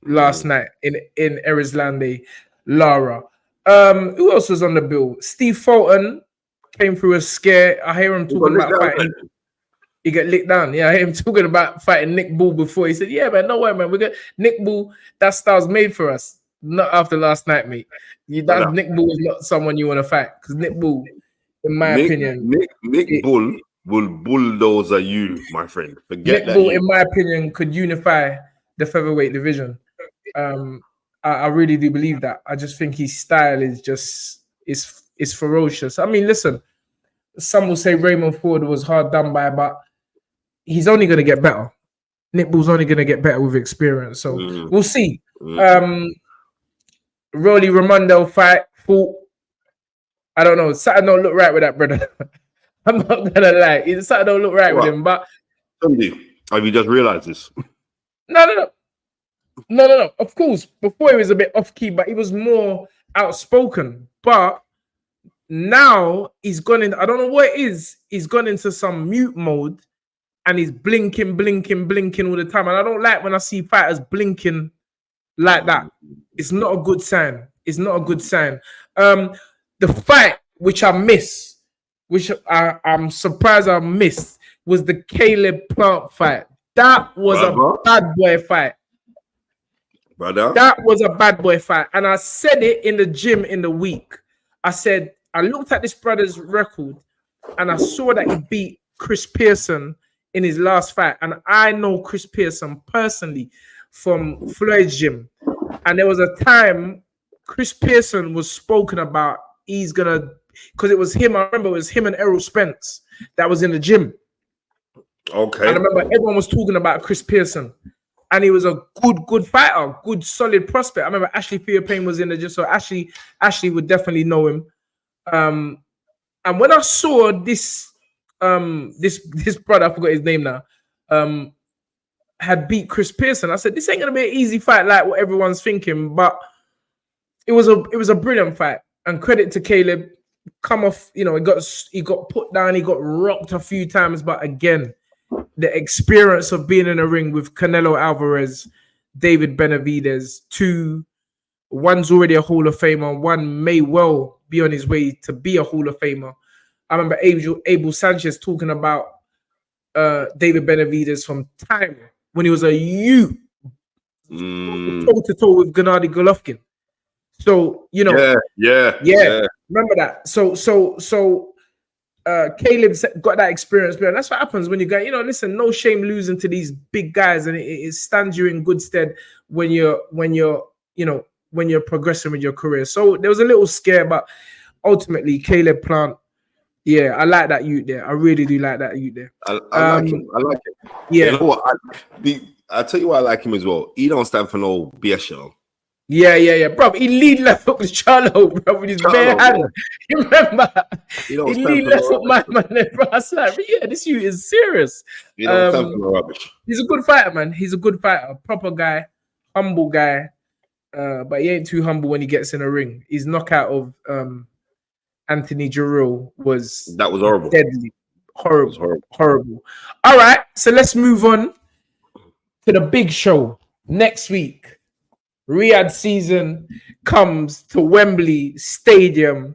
[SPEAKER 1] last night in Erizlande, Lara. Who else was on the bill? Steve Fulton came through a scare. I hear him talking about fighting. He got licked down. Yeah, I hear him talking about fighting Nick Bull before. He said, yeah, man, no way, man. We got Nick Bull. That style's made for us. Not after last night, mate. Nick Bull is not someone you want to fight. Because Nick Bull, in my opinion...
[SPEAKER 2] Nick Bull will bulldozer you, my friend. Forget
[SPEAKER 1] Nick Bull, in my opinion, could unify the featherweight division. I really do believe that. I just think his style is just... is ferocious. I mean, listen, some will say Raymond Ford was hard done by, but he's only going to get better. Nick Bull's only going to get better with experience. So we'll see. Rolly Ramondo fought. I don't know. Something don't look right with that, brother. I'm not going to lie. Something don't look right with him. But
[SPEAKER 2] have you just realized this?
[SPEAKER 1] No. Of course, before he was a bit off key, but he was more outspoken. But now he's gone in. I don't know what it is. He's gone into some mute mode. And he's blinking all the time. And I don't like when I see fighters blinking like that. It's not a good sign. The fight which I missed, which I'm surprised I missed, was the Caleb Plant fight. That was a bad boy fight.
[SPEAKER 2] Brother.
[SPEAKER 1] That was a bad boy fight. And I said it in the gym in the week. I said, I looked at this brother's record and I saw that he beat Chris Pearson in his last fight, and I know Chris Pearson personally from Floyd's gym. And there was a time Chris Pearson was spoken about. He's gonna, because it was him. I remember it was him and Errol Spence that was in the gym.
[SPEAKER 2] Okay.
[SPEAKER 1] And I remember everyone was talking about Chris Pearson, and he was a good fighter, good solid prospect. I remember Ashley Theopane was in the gym, so Ashley would definitely know him. And when I saw this. This brother, I forgot his name now, had beat Chris Pearson. I said, this ain't gonna be an easy fight like what everyone's thinking, but it was a brilliant fight. And credit to Caleb, come off, you know, he got put down, he got rocked a few times, but again, the experience of being in a ring with Canelo Alvarez, David Benavidez, one's already a Hall of Famer, one may well be on his way to be a Hall of Famer. I remember Abel Sanchez talking about David Benavidez from time when he was a youth, toe to toe with Gennady Golovkin. So
[SPEAKER 2] yeah.
[SPEAKER 1] Remember that. So Caleb got that experience, but that's what happens when you go. Listen, no shame losing to these big guys, and it stands you in good stead when you're progressing with your career. So there was a little scare, but ultimately Caleb Plant. Yeah, I like that youth there. I really do like that youth there.
[SPEAKER 2] I like him. Yeah. You know what? I'll tell you why I like him as well. He don't stand for no BS show.
[SPEAKER 1] Yeah. Bro, he lead left hook with Charlo, bro, with his bare hand. You remember? He lead left hook my man, bro. I was like, yeah, this youth is serious.
[SPEAKER 2] He don't stand for no rubbish.
[SPEAKER 1] He's a good fighter, man. He's a good fighter. Proper guy. Humble guy. But he ain't too humble when he gets in a ring. His knockout of Anthony Jarrell was
[SPEAKER 2] horrible.
[SPEAKER 1] Deadly. Horrible. All right, so let's move on to the big show next week. Riyadh season comes to Wembley Stadium.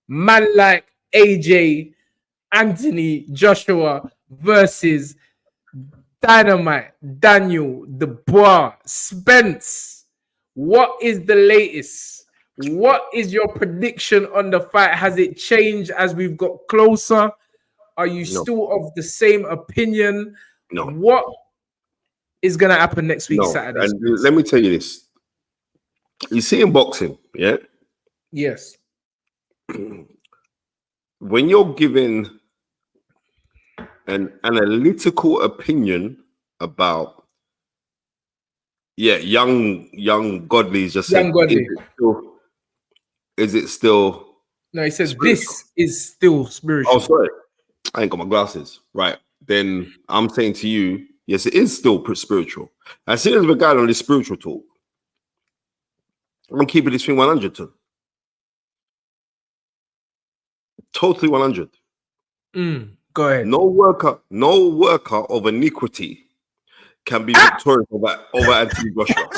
[SPEAKER 1] Man like AJ, Anthony Joshua versus Dynamite, Daniel, Dubois, Spence. What is the latest? What is your prediction on the fight? Has it changed as we've got closer? Are you still of the same opinion?
[SPEAKER 2] No.
[SPEAKER 1] What is going to happen next week, Saturday?
[SPEAKER 2] And let me tell you this. You see in boxing, yeah?
[SPEAKER 1] Yes.
[SPEAKER 2] When you're giving an analytical opinion about young Godley's just
[SPEAKER 1] young Godley.
[SPEAKER 2] Is it still?
[SPEAKER 1] No, he says spiritual? This is still spiritual.
[SPEAKER 2] Oh, sorry. I ain't got my glasses. Right. Then I'm saying to you, yes, it is still spiritual. As soon as we're going on this spiritual talk, I'm keeping this thing 100 to. Totally 100.
[SPEAKER 1] Go ahead.
[SPEAKER 2] No worker of iniquity can be victorious over Anthony Joshua.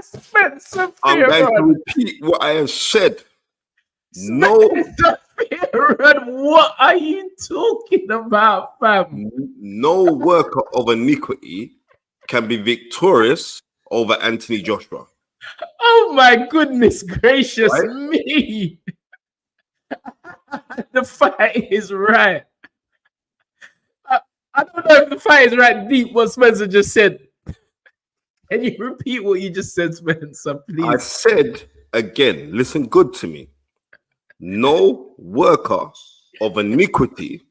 [SPEAKER 1] Spencer
[SPEAKER 2] I'm going to repeat what I have said.
[SPEAKER 1] Fearon, what are you talking about, fam?
[SPEAKER 2] No worker of iniquity can be victorious over Anthony Joshua.
[SPEAKER 1] Oh my goodness gracious me. The fight is right. I don't know if the fight is right deep what Spencer just said. Can you repeat what you just said, Spencer, please?
[SPEAKER 2] I said again, listen good to me. No worker of iniquity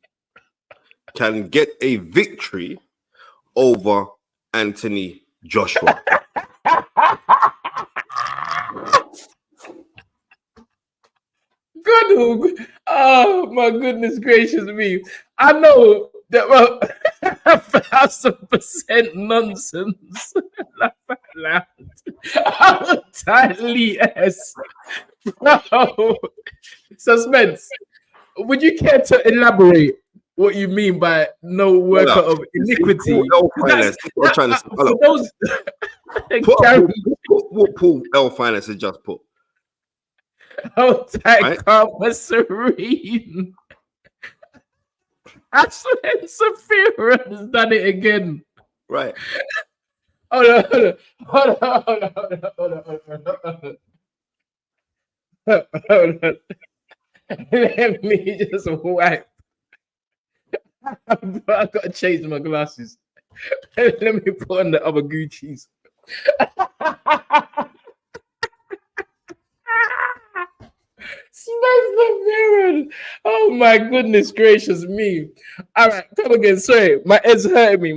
[SPEAKER 2] can get a victory over Anthony Joshua.
[SPEAKER 1] Good. Oh my goodness gracious me. I know that 1,000% nonsense. How tightly yes. Bro. Suspense. Would you care to elaborate what you mean by no worker of iniquity?
[SPEAKER 2] What Paul L Finance has just put.
[SPEAKER 1] Oh, tight, calm, and serene. Spencer Fearon has done it again.
[SPEAKER 2] Right.
[SPEAKER 1] Hold on. Let me just wipe. I gotta change my glasses. Let me put on the other Gucci's. Spencer Fearon. Oh my goodness gracious me. All right, come again. Sorry, my head's hurting me.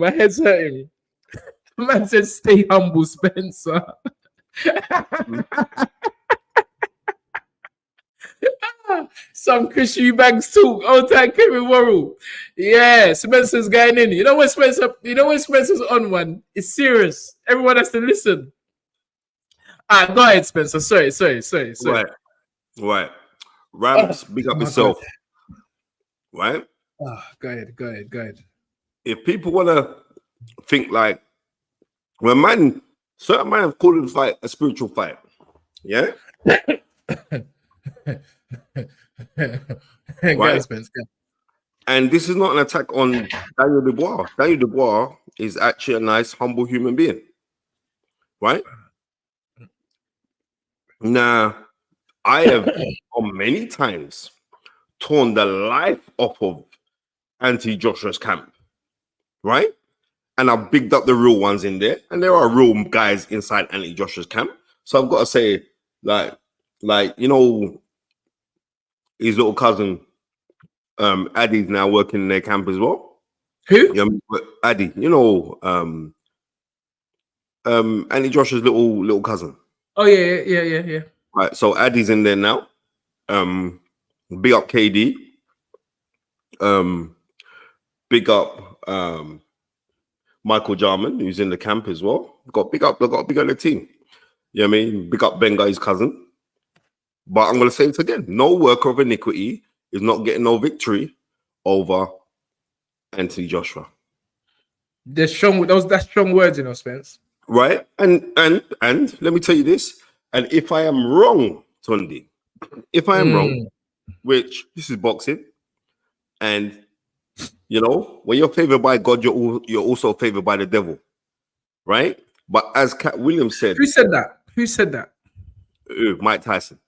[SPEAKER 1] Man said, stay humble, Spencer. Some Chris Eubanks talk. Oh, thank Kevin Worrell. Yeah, Spencer's going in. You know when Spencer's on one, it's serious. Everyone has to listen. Go ahead, Spencer. Sorry.
[SPEAKER 2] Right. Rams, big up yourself. right?
[SPEAKER 1] Oh, go ahead.
[SPEAKER 2] If people want to think like, when certain man have called the fight a spiritual fight, yeah, right?
[SPEAKER 1] Spence. Go.
[SPEAKER 2] And this is not an attack on Daniel Dubois. Daniel Dubois is actually a nice, humble human being, right? Now, I have on many times torn the life off of anti-Joshua's camp, right? And I've bigged up the real ones in there, and there are real guys inside anti-Joshua's camp. So I've got to say, like you know, his little cousin, Addy's now working in their camp as well.
[SPEAKER 1] Who?
[SPEAKER 2] Yeah, Addy, you know, anti-Joshua's little cousin.
[SPEAKER 1] Oh yeah.
[SPEAKER 2] Right, so Addy's in there now. Big up KD. Big up Michael Jarman, who's in the camp as well. Got big up the team. You know what I mean? Big up Benga, his cousin. But I'm gonna say it again: no worker of iniquity is not getting no victory over Anthony Joshua.
[SPEAKER 1] That's strong words, you know, Spence.
[SPEAKER 2] Right? And let me tell you this. And if I am wrong, Tunde, if I am wrong, which this is boxing, and you know, when you're favored by God, you're also favored by the devil, right? But as Cat Williams said,
[SPEAKER 1] who said that?
[SPEAKER 2] Mike Tyson.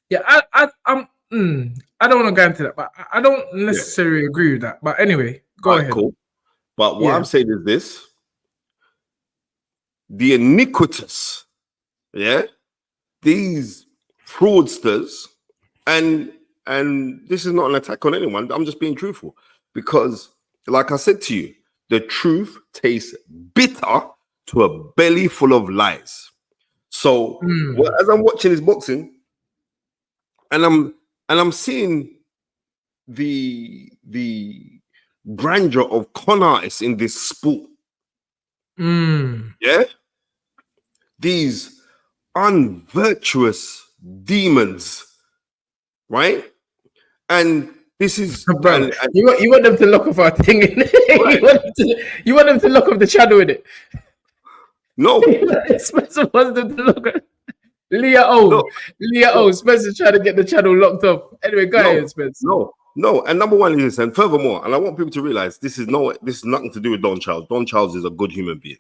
[SPEAKER 1] Yeah, I don't want to go into that, but I don't necessarily agree with that. But anyway, go ahead.
[SPEAKER 2] Cool. But what I'm saying is this: the iniquitous, these fraudsters, and this is not an attack on anyone. I'm just being truthful because, like I said to you, the truth tastes bitter to a belly full of lies. So as I'm watching this boxing, and I'm seeing the grandeur of con artists in this sport. Yeah, these unvirtuous demons, right? And this is
[SPEAKER 1] bro. You want them to lock off our thing in it. You want them to lock off the channel in it.
[SPEAKER 2] No,
[SPEAKER 1] Spencer wants them to lock off. Leah O. Spencer trying to get the channel locked off. Anyway, go ahead, Spencer.
[SPEAKER 2] No. And number one is this, and furthermore, and I want people to realize this is nothing to do with Don Charles. Don Charles is a good human being.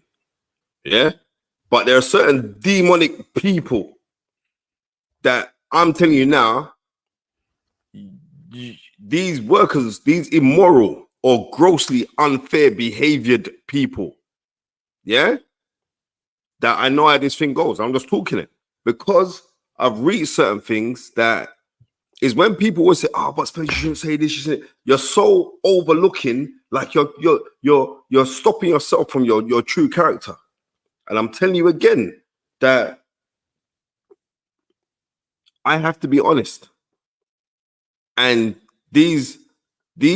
[SPEAKER 2] Yeah. But there are certain demonic people that I'm telling you now, these workers, these immoral or grossly unfair behaviored people, yeah, that I know how this thing goes. I'm just talking it because I've read certain things that is when people will say, "Oh, but Spence, you shouldn't say this." You're so overlooking, like you're stopping yourself from your true character. And I'm telling you again that I have to be honest. And these let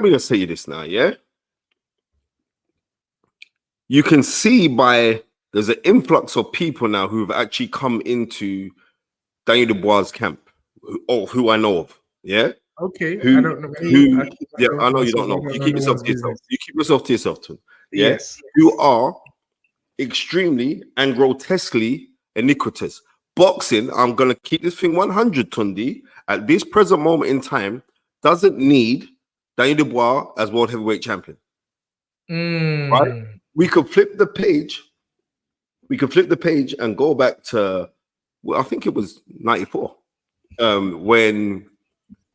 [SPEAKER 2] me just say you this now, yeah? You can see there's an influx of people now who've actually come into Daniel Dubois' camp, who I know of, yeah?
[SPEAKER 1] Okay, I don't know.
[SPEAKER 2] I know you don't know. You keep yourself to yourself. You keep yourself to yourself, too. Yeah? Yes. Who are extremely and grotesquely iniquitous. Boxing, I'm going to keep this thing 100, Tunde, at this present moment in time, doesn't need Daniel Dubois as world heavyweight champion. Right? We could flip the page. And go back to, well, I think it was 94, when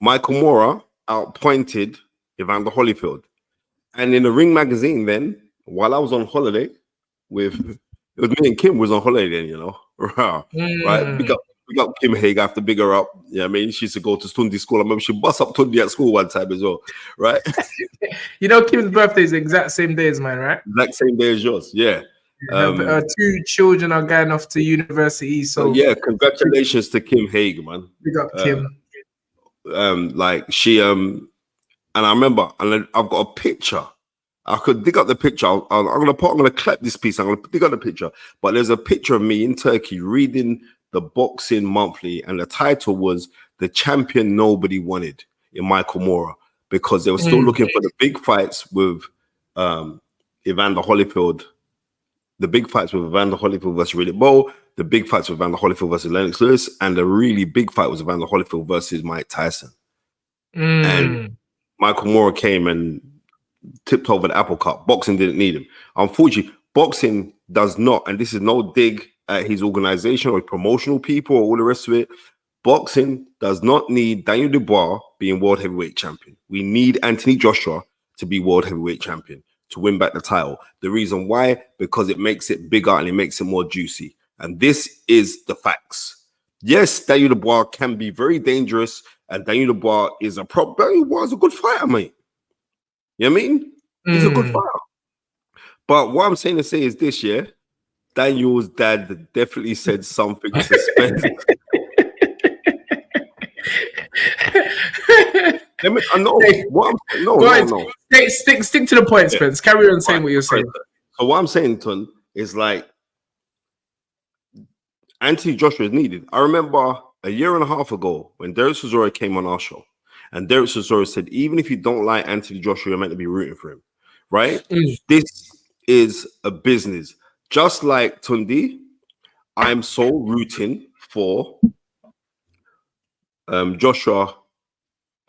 [SPEAKER 2] Michael Mora outpointed Evander Holyfield. And in the Ring magazine then, while I was on holiday it was me and Kim was on holiday then, you know. Right? Big up Kim Haig, I have to big her up. Yeah, I mean, she used to go to Tunde school. I remember she bust up Tunde at school one time as well, right?
[SPEAKER 1] You know, Kim's birthday is the exact same day as mine, right?
[SPEAKER 2] Exact same day as yours, yeah.
[SPEAKER 1] Her two children are going off to university, so
[SPEAKER 2] yeah, congratulations to Kim Haig, man.
[SPEAKER 1] Big up Kim.
[SPEAKER 2] Like she and I remember, and I've got a picture. I could dig up the picture. I'm gonna clap this piece. I'm gonna dig up the picture. But there's a picture of me in Turkey reading the Boxing Monthly, and the title was the champion nobody wanted in Michael Moorer, because they were still looking for the big fights with Evander Holyfield. The big fights with Evander Holyfield versus Riddick Bowe, the big fights with Evander Holyfield versus Lennox Lewis, and the really big fight was Evander Holyfield versus Mike Tyson. And Michael Moorer came and tipped over the apple cart. Boxing didn't need him. Unfortunately, boxing does not, and this is no dig at his organization or promotional people or all the rest of it. Boxing does not need Daniel Dubois being world heavyweight champion. We need Anthony Joshua to be world heavyweight champion to win back the title. The reason why, because it makes it bigger and it makes it more juicy. And this is the facts. Yes, Daniel Dubois can be very dangerous, and Daniel Dubois is a good fighter, mate. You know what I mean? He's a good fighter. But what I'm saying to say is this, yeah, Daniel's dad definitely said something to Spence.
[SPEAKER 1] Stick to the point, Spence. Carry on saying what you're saying.
[SPEAKER 2] So what I'm saying, Tun, is like Anthony Joshua is needed. I remember a year and a half ago when Derek Chisora came on our show, and Derek Chisora said, even if you don't like Anthony Joshua, you're meant to be rooting for him, right? This is a business. Just like Tunde, I'm so rooting for Joshua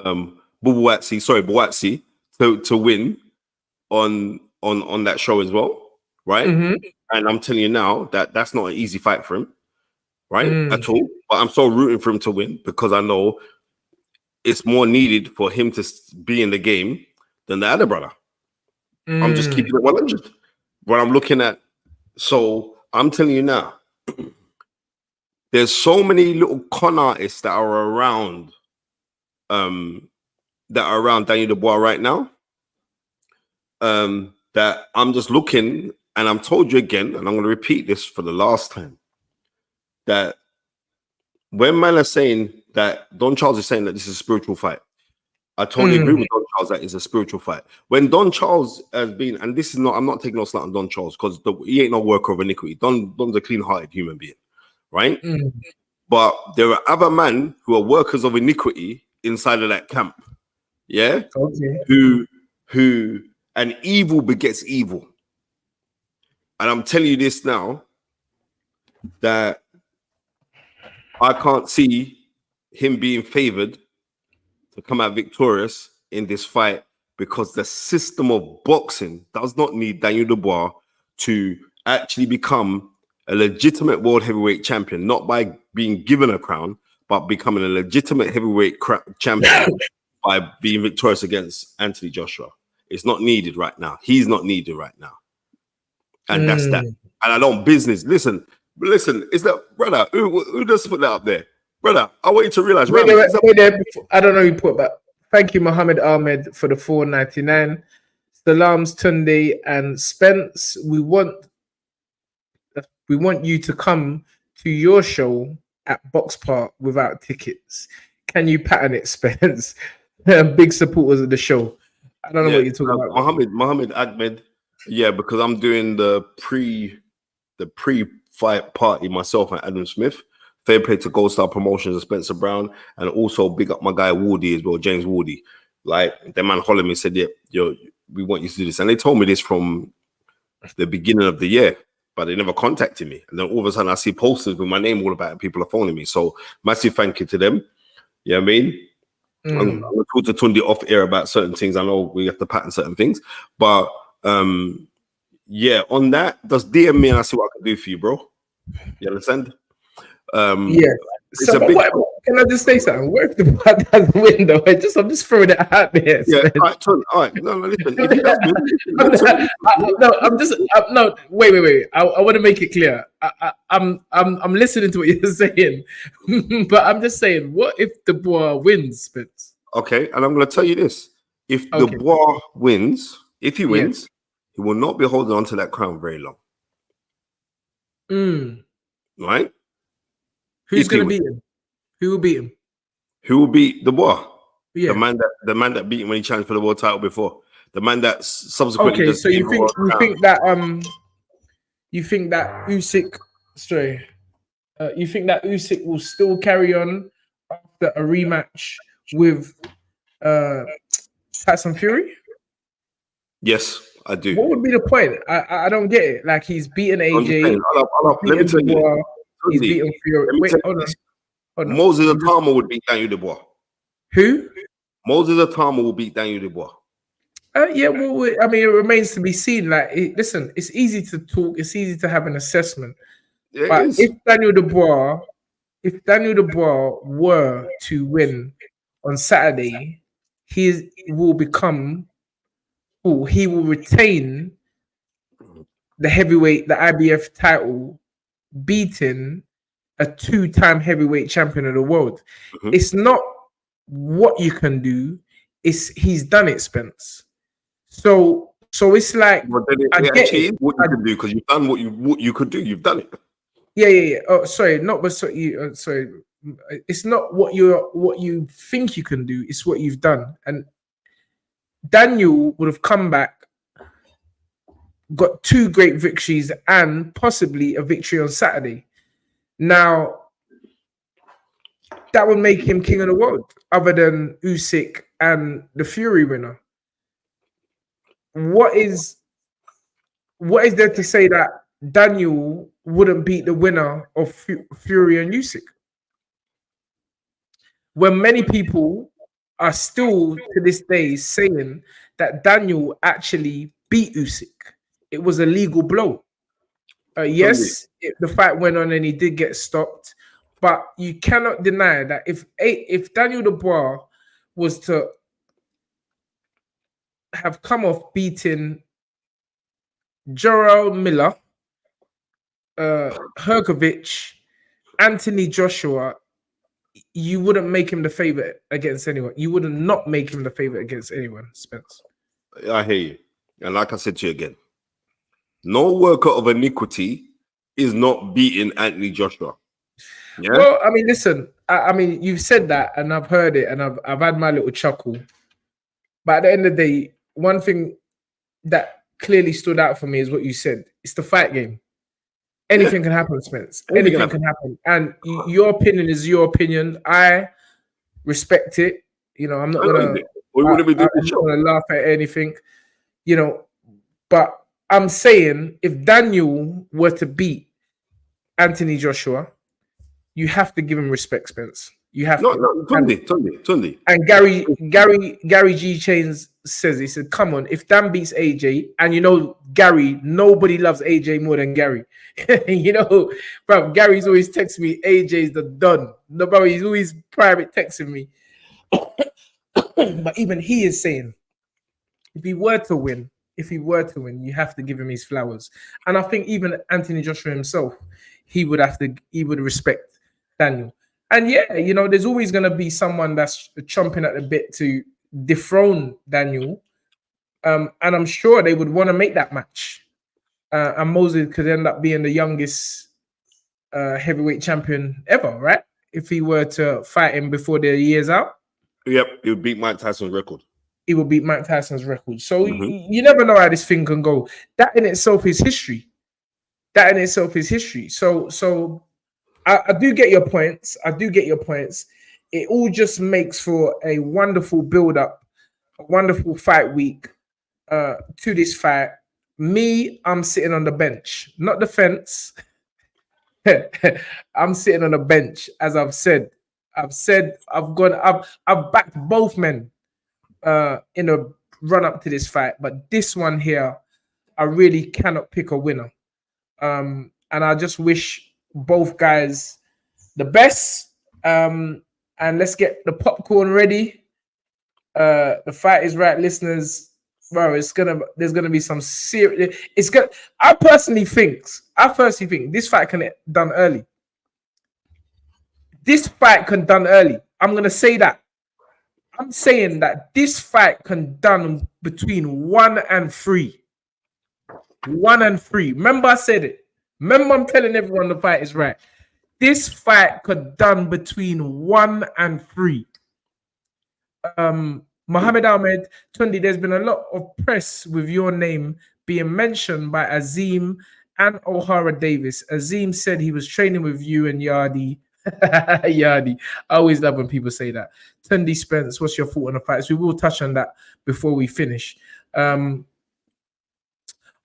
[SPEAKER 2] Buatsi to win on that show as well, right? And I'm telling you now that that's not an easy fight for him, right? At all. But I'm so rooting for him to win because I know it's more needed for him to be in the game than the other brother. I'm just keeping it 100. What I'm looking at, so I'm telling you now, there's so many little con artists that are around Daniel Dubois right now, that I'm just looking, and I'm told you again, and I'm going to repeat this for the last time, that when man are saying that Don Charles is saying that this is a spiritual fight, I totally agree with Don Charles that it's a spiritual fight. When Don Charles has been, and this is not, I'm not taking no slant on Don Charles because he ain't no worker of iniquity. Don's a clean-hearted human being, right? But there are other men who are workers of iniquity inside of that camp, yeah. Who and evil begets evil. And I'm telling you this now, that I can't see him being favored to come out victorious in this fight because the system of boxing does not need Daniel Dubois to actually become a legitimate world heavyweight champion, not by being given a crown, but becoming a legitimate heavyweight champion by being victorious against Anthony Joshua. It's not needed right now. He's not needed right now. And that's that. And I don't business. Listen, is that, brother, who does put that up there? Brother, I want you to realize.
[SPEAKER 1] Wait there, I don't know who put that. Thank you, Muhammad Ahmed, for the $4.99. Salams, Tunde, and Spence. We want you to come to your show at Box Park without tickets. Can you pattern it, Spence? Big supporters of the show. I don't know what you're talking about.
[SPEAKER 2] Muhammad Ahmed. Yeah, because I'm doing the pre-fight party myself and Adam Smith. Fair play to Gold Star Promotions and Spencer Brown, and also big up my guy Wardy as well, James Wardy. Like, that man hollered me, said, we want you to do this. And they told me this from the beginning of the year, but they never contacted me. And then all of a sudden I see posters with my name all about it, and people are phoning me. So massive thank you to them. You know what I mean? I'm going to talk to Tunde off air about certain things. I know we have to pattern certain things, but on that, just DM me and I see what I can do for you, bro. You understand?
[SPEAKER 1] So can I just say something? What if the bad has the window? I'm just throwing it out there.
[SPEAKER 2] Yeah, all right. No, listen. If he does
[SPEAKER 1] wait. I want to make it clear. I'm listening to what you're saying, but I'm just saying, what if Dubois wins, Spence?
[SPEAKER 2] Okay, and I'm going to tell you this: if Dubois wins, if he wins, he will not be holding on to that crown very long. Right?
[SPEAKER 1] Who's going to beat him? Who will beat him?
[SPEAKER 2] Who will beat Dubois?
[SPEAKER 1] Yeah.
[SPEAKER 2] The man that beat him when he challenged for the world title before. The man that subsequently.
[SPEAKER 1] Okay, so you think Usyk? Sorry, you think that Usyk will still carry on after a rematch with Tyson Fury?
[SPEAKER 2] Yes, I do.
[SPEAKER 1] What would be the point? I don't get it. Like he's beaten AJ,
[SPEAKER 2] Let me tell you.
[SPEAKER 1] Dubois, he's
[SPEAKER 2] Tunde,
[SPEAKER 1] beaten Fury.
[SPEAKER 2] let me
[SPEAKER 1] Wait,
[SPEAKER 2] tell
[SPEAKER 1] hold
[SPEAKER 2] you
[SPEAKER 1] on.
[SPEAKER 2] this.
[SPEAKER 1] Hold on.
[SPEAKER 2] Moses Atama would beat Daniel Dubois.
[SPEAKER 1] Who?
[SPEAKER 2] Moses Atama will beat Daniel Dubois.
[SPEAKER 1] Yeah, well, I mean, it remains to be seen. Like, listen, it's easy to talk. It's easy to have an assessment.
[SPEAKER 2] Yeah, it
[SPEAKER 1] But
[SPEAKER 2] is.
[SPEAKER 1] if Daniel Dubois were to win on Saturday, he will retain the IBF title, beating a 2-time heavyweight champion of the world.
[SPEAKER 2] Mhm.
[SPEAKER 1] It's not what you can do, it's he's done it, Spence. So it's like,
[SPEAKER 2] But then
[SPEAKER 1] I
[SPEAKER 2] it
[SPEAKER 1] get
[SPEAKER 2] actually
[SPEAKER 1] it.
[SPEAKER 2] is what you can do, because you've done what you could do. You've done it.
[SPEAKER 1] Yeah. Oh, sorry, not but sorry. It's not what you think you can do. It's what you've done. And Daniel would have come back, got 2 great victories, and possibly a victory on Saturday. Now, that would make him king of the world, other than Usyk and the Fury winner. What is there to say that Daniel wouldn't beat the winner of Fury and Usyk? When many people are still to this day saying that Daniel actually beat Usyk. It was a legal blow. Yes, the fight went on and he did get stopped, but you cannot deny that if Daniel Dubois was to have come off beating Gerald Miller, Hergovich, Anthony Joshua, you wouldn't make him the favorite against anyone. You would not make him the favorite against anyone, Spence.
[SPEAKER 2] I hear you. And like I said to you again, no worker of iniquity is not beating Anthony Joshua. Yeah.
[SPEAKER 1] Well, I mean, listen, I mean, you've said that and I've heard it and I've had my little chuckle. But at the end of the day, one thing that clearly stood out for me is what you said. It's the fight game. Anything can happen, Spence. Anything can happen. And your opinion is your opinion. I respect it. You know, I'm not gonna laugh at anything. You know, but I'm saying if Daniel were to beat Anthony Joshua, you have to give him respect, Spence. You have to.
[SPEAKER 2] Tunde.
[SPEAKER 1] And Gary G Chains says, he said, come on, if Dan beats AJ, and you know Gary, nobody loves AJ more than Gary. You know, bro, Gary's always texting me, AJ's the done. No, bro, he's always private texting me. But even he is saying, if he were to win, you have to give him his flowers. And I think even Anthony Joshua himself, he would respect Daniel. And yeah, you know, there's always going to be someone that's chomping at the bit to dethrone Daniel. And I'm sure they would want to make that match. And Moses could end up being the youngest heavyweight champion ever, right? If he were to fight him before the year's out.
[SPEAKER 2] Yep, he would beat Mike Tyson's record.
[SPEAKER 1] He will beat Mike Tyson's record. So you never know how this thing can go. That in itself is history. So I do get your points. It all just makes for a wonderful build-up, a wonderful fight week to this fight. Me, I'm sitting on the bench, not the fence. I'm sitting on the bench, as I've said. I've backed both men in a run-up to this fight, but this one here, I really cannot pick a winner. And I just wish both guys the best. And let's get the popcorn ready. The fight is right, listeners. Bro, there's gonna be some serious. I personally think this fight can done early. I'm gonna say that. I'm saying that this fight can done between 1 and 3. 1 and 3. Remember, I said it. Remember, I'm telling everyone the fight is right. This fight could done between 1 and 3. Mohammed Ahmed, Tunde, there's been a lot of press with your name being mentioned by Azim and Ohara Davis. Azim said he was training with you and Yarde Yarde. I always love when people say that. Tunde Spence, what's your thought on the fights? We will touch on that before we finish.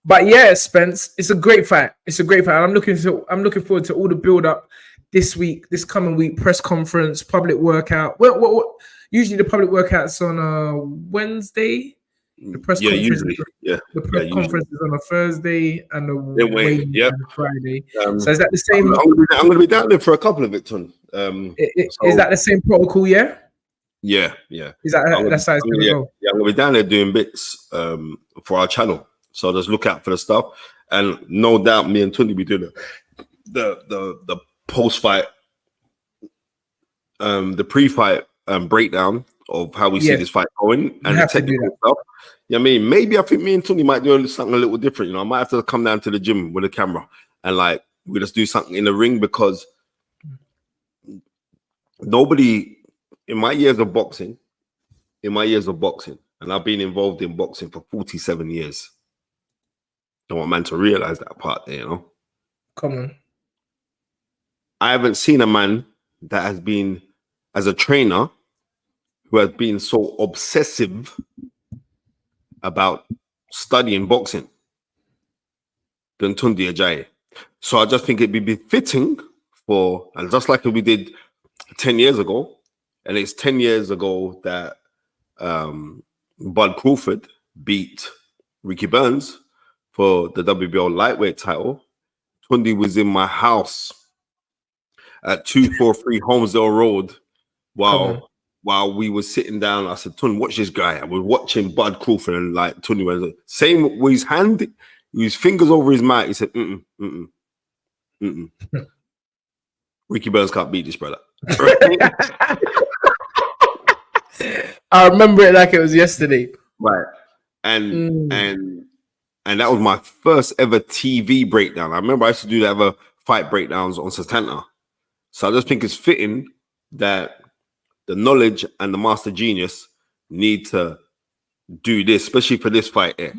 [SPEAKER 1] But yeah, Spence, it's a great fight. It's a great fight. I'm looking forward to all the build up this week, this coming week, press conference, public workout. What usually the public workout's on a Wednesday. The press conference,
[SPEAKER 2] usually,
[SPEAKER 1] the press conference is on a Thursday and the weigh-in on a Friday. So is that the same?
[SPEAKER 2] I'm going to be down there for a couple of it, Ton.
[SPEAKER 1] Is that the same protocol? Yeah.
[SPEAKER 2] Yeah.
[SPEAKER 1] Is that that's how it's going to go?
[SPEAKER 2] Yeah, I'm going to be down there doing bits for our channel. So just look out for the stuff, and no doubt, me and Tunde be doing the post fight, the pre-fight breakdown of how we see this fight going and the technical stuff. Yeah, I mean, maybe I think me and Tunde might do something a little different. You know, I might have to come down to the gym with a camera and like we just do something in the ring, because nobody in my years of boxing, and I've been involved in boxing for 47 years. I want man to realize that part there, you know.
[SPEAKER 1] Come on.
[SPEAKER 2] I haven't seen a man that has been, as a trainer, who has been so obsessive about studying boxing than Tunde Ajayi. So I just think it'd be befitting for, and just like we did 10 years ago, and it's 10 years ago that Bud Crawford beat Ricky Burns for the WBO lightweight title. Tunde was in my house at 243 Holmesdale Road while we were sitting down. I said, Tunde, watch this guy. I was watching Bud Crawford, and like Tunde was same with his hand, his fingers over his mouth. He said, Ricky Burns can't beat this brother.
[SPEAKER 1] I remember it like it was yesterday.
[SPEAKER 2] Right. And that was my first ever TV breakdown. I remember I used to do the other fight breakdowns on Satanta. So I just think it's fitting that the knowledge and the master genius need to do this, especially for this fight here.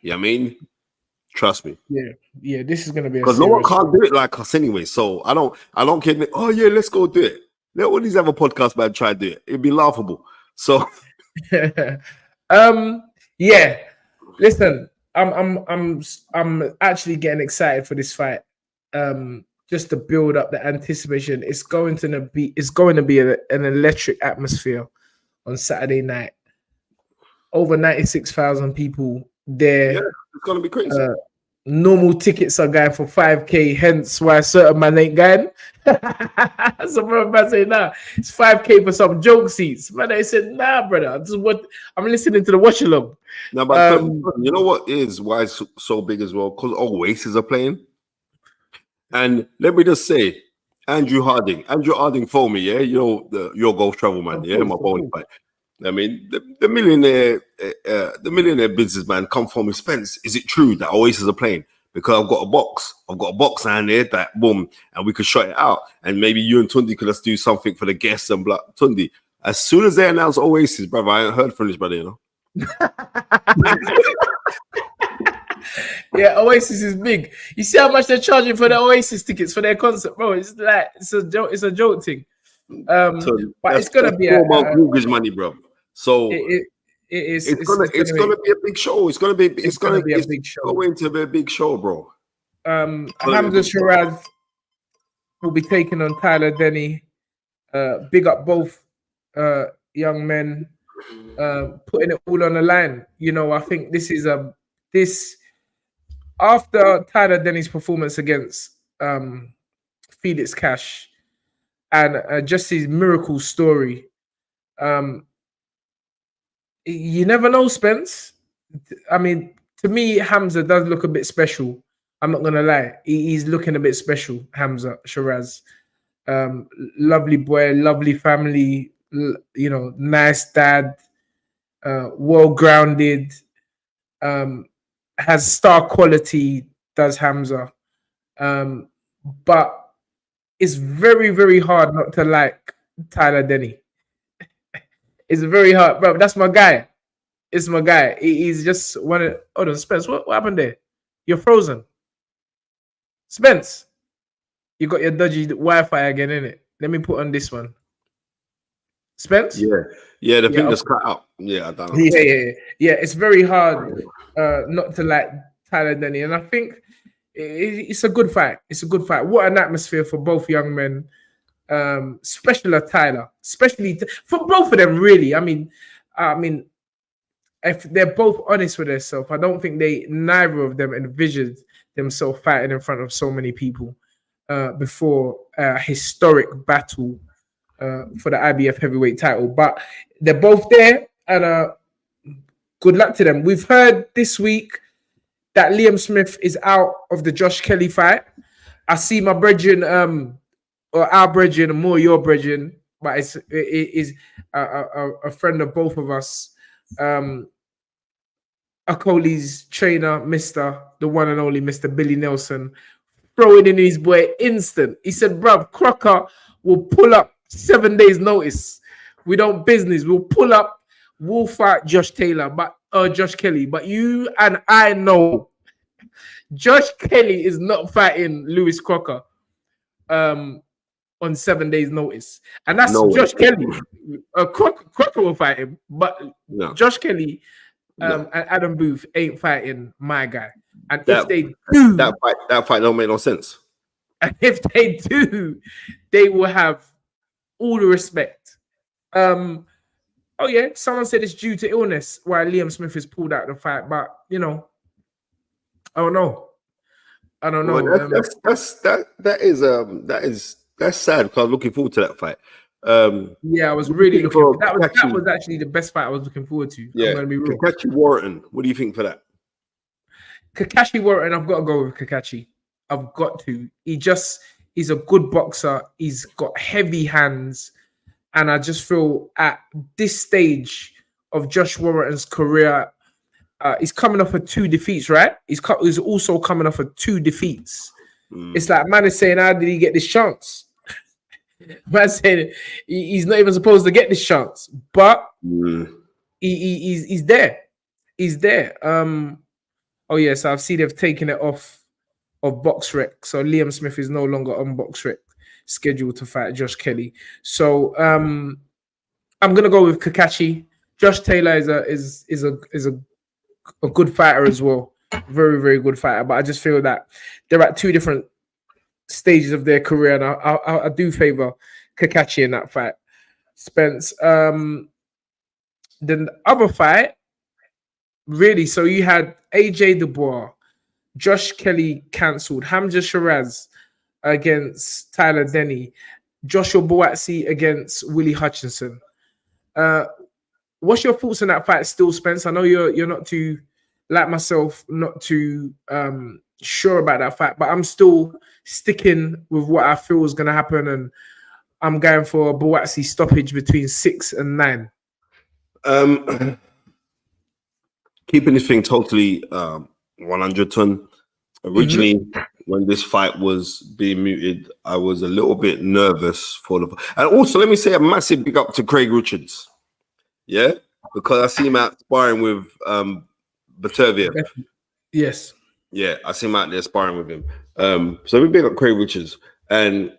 [SPEAKER 2] You know what I mean? Trust me.
[SPEAKER 1] Yeah, this is gonna be
[SPEAKER 2] because no one can't do it like us anyway. So I don't care. Oh yeah, let's go do it. Let all these other podcasts man try to do it. It'd be laughable. So
[SPEAKER 1] yeah. Listen, I'm actually getting excited for this fight. Just to build up the anticipation. It's going to be an electric atmosphere on Saturday night. Over 96,000 people there.
[SPEAKER 2] Yeah, it's gonna be crazy.
[SPEAKER 1] Normal tickets are going for 5K, hence why certain man ain't going. Some man say, nah, it's 5K for some joke seats. Man, I said, nah, brother. I'm listening to the watch along.
[SPEAKER 2] No, but you know what is why it's so big as well? Because Oasis are playing. And let me just say, Andrew Harding phoned me, yeah, you know, your golf travel man, yeah, my bowling fight. I mean, the millionaire businessman come for me, Spence. Is it true that Oasis are playing? Because I've got a box down there that boom, and we could shut it out. And maybe you and Tunde could just do something for the guests and blah. Tunde, as soon as they announce Oasis, brother, I ain't heard from this brother, you know.
[SPEAKER 1] Yeah, Oasis is big. You see how much they're charging for the Oasis tickets for their concert, bro? It's like it's a joke thing. But it's gonna be a
[SPEAKER 2] mortgage money, bro. So
[SPEAKER 1] it's
[SPEAKER 2] gonna be a big show. It's going to be a big show. Going to be a big show, bro.
[SPEAKER 1] Hamza Shiraz will be taking on Tyler Denny. Big up both young men, putting it all on the line. You know, I think this after Tyler Denny's performance against Felix Cash and just his miracle story. You never know, Spence. I mean, to me, Hamza does look a bit special. I'm not gonna lie. He's looking a bit special, Hamza Shiraz. Lovely boy, lovely family, you know, nice dad, well-grounded, has star quality, does Hamza. But it's very, very hard not to like Tyler Denny. It's very hard, bro. That's my guy. It's my guy. He's just one of. Hold on, Spence. What happened there? You're frozen. Spence, you got your dodgy Wi-Fi again, innit? Let me put on this one. Spence?
[SPEAKER 2] Yeah, the thing
[SPEAKER 1] okay.
[SPEAKER 2] just cut out. Yeah, I don't know.
[SPEAKER 1] Yeah. It's very hard not to like Tyler Denny, and I think it's a good fight. It's a good fight. What an atmosphere for both young men, especially Tyler, especially for both of them. Really, I mean, if they're both honest with themselves, I don't think neither of them envisioned themselves fighting in front of so many people before a historic battle for the IBF heavyweight title. But they're both there, and good luck to them. We've heard this week that Liam Smith is out of the Josh Kelly fight. I see my brethren, or our brethren, and more your brethren, but it is a friend of both of us. Akoli's trainer, the one and only Mr. Billy Nelson, throwing in his boy instant. He said, bruv, Crocker will pull up 7 days notice. We don't business. We'll pull up. We'll fight Josh Kelly. But you and I know Josh Kelly is not fighting Lewis Crocker on 7 days notice. And that's Josh Kelly. Crocker will fight him, but Josh Kelly and Adam Booth ain't fighting my guy. And if they do,
[SPEAKER 2] that fight don't make no sense.
[SPEAKER 1] And if they do, they will have all the respect. Oh yeah, someone said it's due to illness why Liam Smith is pulled out of the fight, but I don't know.
[SPEAKER 2] Well, that's sad because I was looking forward to that fight.
[SPEAKER 1] Yeah, I was really looking forward. That was actually the best fight I was looking forward to.
[SPEAKER 2] Yeah,
[SPEAKER 1] I'm gonna be real.
[SPEAKER 2] Kakashi Warrington. What do you think for that?
[SPEAKER 1] Kakashi Warrington, I've got to go with Kakashi. I've got to. He's a good boxer. He's got heavy hands. And I just feel at this stage of Josh Warrington's career, he's coming off of 2 defeats, right? He's also coming off of 2 defeats. It's like, man is saying, how did he get this chance? Man saying he's not even supposed to get this chance. But he's there. He's there. Oh, yeah, so I've seen they've taken it off of BoxRec. So Liam Smith is no longer on BoxRec, scheduled to fight Josh Kelly. So I'm gonna go with Kakashi. Josh Taylor is a good fighter as well. Very, very good fighter. But I just feel that they're at 2 different stages of their career, and I do favor Kakashi in that fight. Spence. Then the other fight, really, so you had AJ Dubois, Josh Kelly cancelled, Hamza Shiraz against Tyler Denny, Joshua Buatsi against Willie Hutchinson. What's your thoughts on that fight still, Spence? I know you're not too, like myself, not too sure about that fight, but I'm still sticking with what I feel is going to happen, and I'm going for a Buatsi stoppage between 6 and 9.
[SPEAKER 2] Keeping this thing totally 100 ton. Originally, when this fight was being muted, I was a little bit nervous for the. And also, let me say a massive big up to Craig Richards. Yeah, because I see him out sparring with Batervia.
[SPEAKER 1] Yes.
[SPEAKER 2] Yeah, I see him out there sparring with him. So we big up Craig Richards and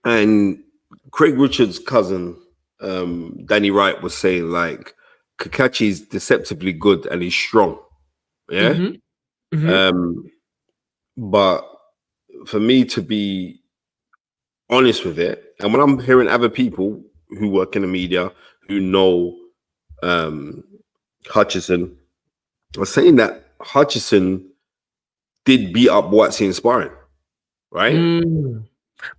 [SPEAKER 2] Craig Richards' cousin, Danny Wright, was saying like Kakachi's deceptively good and he's strong. Yeah. But for me to be honest with it, and when I'm hearing other people who work in the media who know Hutchison, are saying that Hutchison did beat up Buatsi in sparring, right?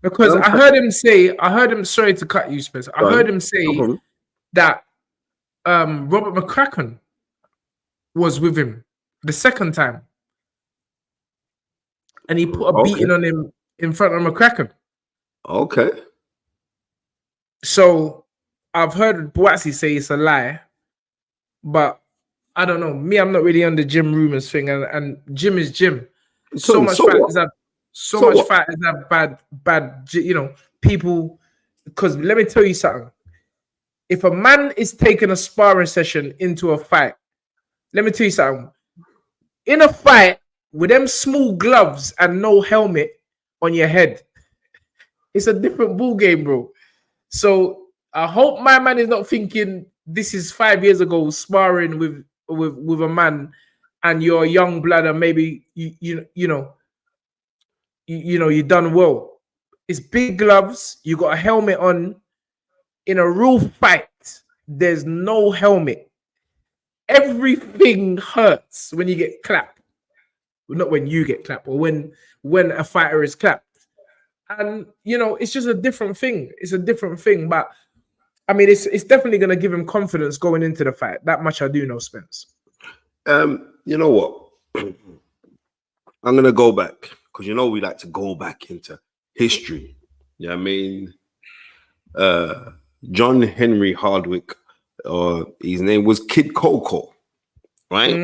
[SPEAKER 1] Because I heard him say, sorry to cut you, Spence. I heard him say that Robert McCracken was with him the second time. And he put a beating on him in front of McCracken.
[SPEAKER 2] Okay.
[SPEAKER 1] So I've heard Buatsi say it's a lie, but I don't know. Me, I'm not really on the gym rumors thing, and gym is gym. So much fighters have bad, people. Because let me tell you something. If a man is taking a sparring session into a fight, let me tell you something. In a fight with them small gloves and no helmet on your head, It's a different ball game, bro. So I hope my man is not thinking this is 5 years ago sparring with a man, and you're a young blood, and maybe you know you done well. It's big gloves. You got a helmet on. In a real fight, there's no helmet. Everything hurts when you get clapped. Well, not when you get clapped, or when a fighter is clapped. And it's just a different thing. It's a different thing. But I mean, it's definitely gonna give him confidence going into the fight. That much I do know, Spence.
[SPEAKER 2] You know what? I'm gonna go back because we like to go back into history. Yeah, I mean, John Henry Hardwick, his name was Kid Coco, right?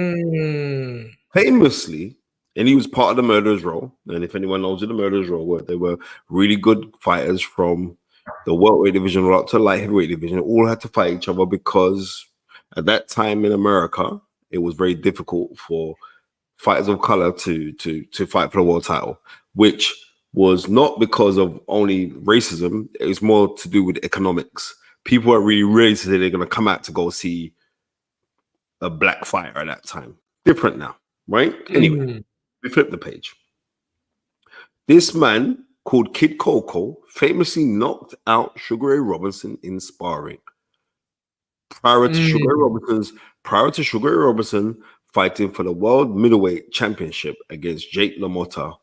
[SPEAKER 2] Famously, and he was part of the Murderers Row. And if anyone knows who the Murderers Row were, they were really good fighters from the welterweight division up to light heavyweight division. All had to fight each other because at that time in America, it was very difficult for fighters of color to fight for the world title, which was not because of only racism. It was more to do with economics. People are really ready to say they're going to come out to go see a black fighter at that time. Different now, right? Anyway, we flip the page. This man called Kid Coco famously knocked out Sugar Ray Robinson in sparring. Prior to Sugar Ray Robinson fighting for the World Middleweight Championship against Jake LaMotta,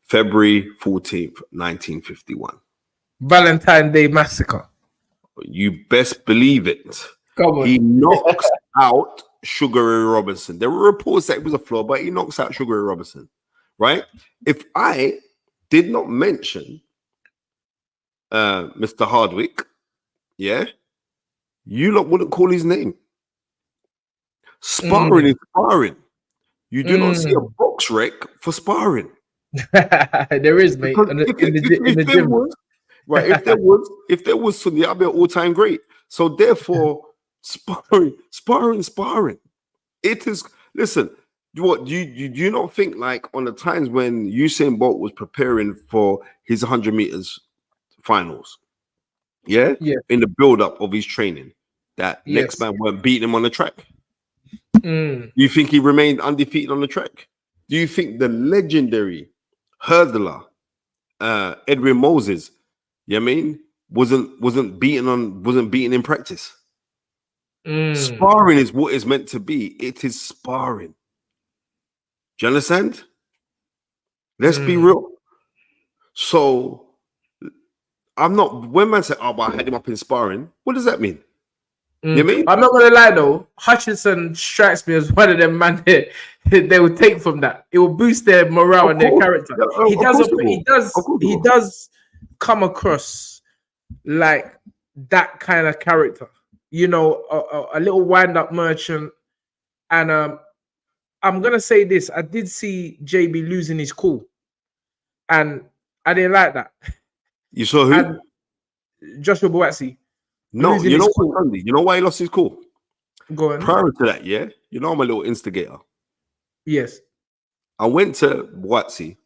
[SPEAKER 2] February 14th, 1951.
[SPEAKER 1] Valentine's Day Massacre.
[SPEAKER 2] You best believe it.
[SPEAKER 1] Come on.
[SPEAKER 2] He knocks out Sugar Ray Robinson. There were reports that it was a flaw, but he knocks out Sugar Ray Robinson, right? If I did not mention Mr. Hardwick, yeah, you lot wouldn't call his name. Sparring is sparring. You do not see a box wreck for sparring.
[SPEAKER 1] There is, mate. In the gym.
[SPEAKER 2] Right, if there was something, I'd be an all-time great. So therefore, sparring. It is. Listen, what do you not think, like on the times when Usain Bolt was preparing for his 100 meters finals, yeah, in the build-up of his training, that next man weren't beating him on the track? Do you think he remained undefeated on the track? Do you think the legendary hurdler Edwin Moses, you know what I mean, wasn't beaten in practice? Sparring is what it's meant to be. It is sparring. Do you understand? Let's be real. So I'm not, when man say, oh, but I had him up in sparring, what does that mean? You know what I mean?
[SPEAKER 1] I'm not gonna lie though, Hutchinson strikes me as one of them man they will take from that. It will boost their morale and their character. He does come across like that kind of character. A little wind-up merchant. And I'm gonna say this: I did see JB losing his cool, and I didn't like that.
[SPEAKER 2] You saw who?
[SPEAKER 1] And Joshua Boatsi.
[SPEAKER 2] No, you know what, Sunday? You know why he lost his cool?
[SPEAKER 1] Go on.
[SPEAKER 2] Prior to that, yeah, I'm a little instigator.
[SPEAKER 1] Yes.
[SPEAKER 2] I went to Boatsi,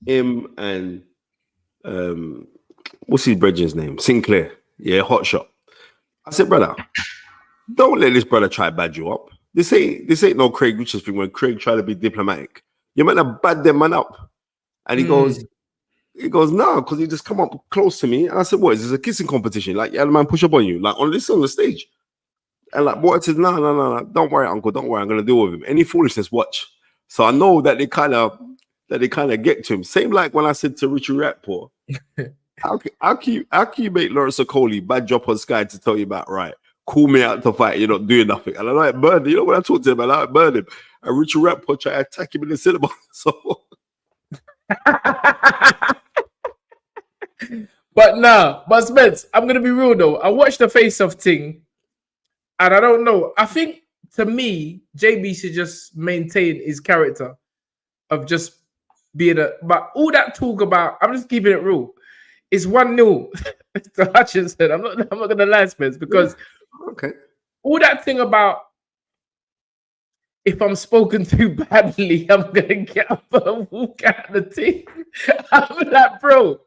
[SPEAKER 2] him and what's his brethren's name? Sinclair, yeah, Hot Shot. I said, brother, don't let this brother try to bad you up. This ain't no Craig Richards thing when Craig tried to be diplomatic. You might have bad them man up. And he goes, no, because he just come up close to me. And I said, what, is this a kissing competition? Like, yeah, the man push up on you, like on the stage. And like, boy, I said, no, don't worry, uncle, don't worry, I'm gonna deal with him. Any foolishness, watch. So I know that they kind of get to him. Same like when I said to Richard Ratport, how can you make Lawrence Okoli bad drop on Sky to tell you about, right, call me out to fight, you're not doing nothing. And I like burn him. When I talk to him, I like burn him. And Richard Ratport try to attack him in the cinema. So
[SPEAKER 1] But Spence, I'm gonna be real though. I watched the face-off thing, and I don't know. I think to me, JB should just maintain his character of just being but all that talk about, I'm just keeping it real. It's 1-0 to Hutchinson. I'm not gonna lie, Spence, because all that thing about if I'm spoken to badly, I'm gonna get up and walk out the team. I'm like, bro,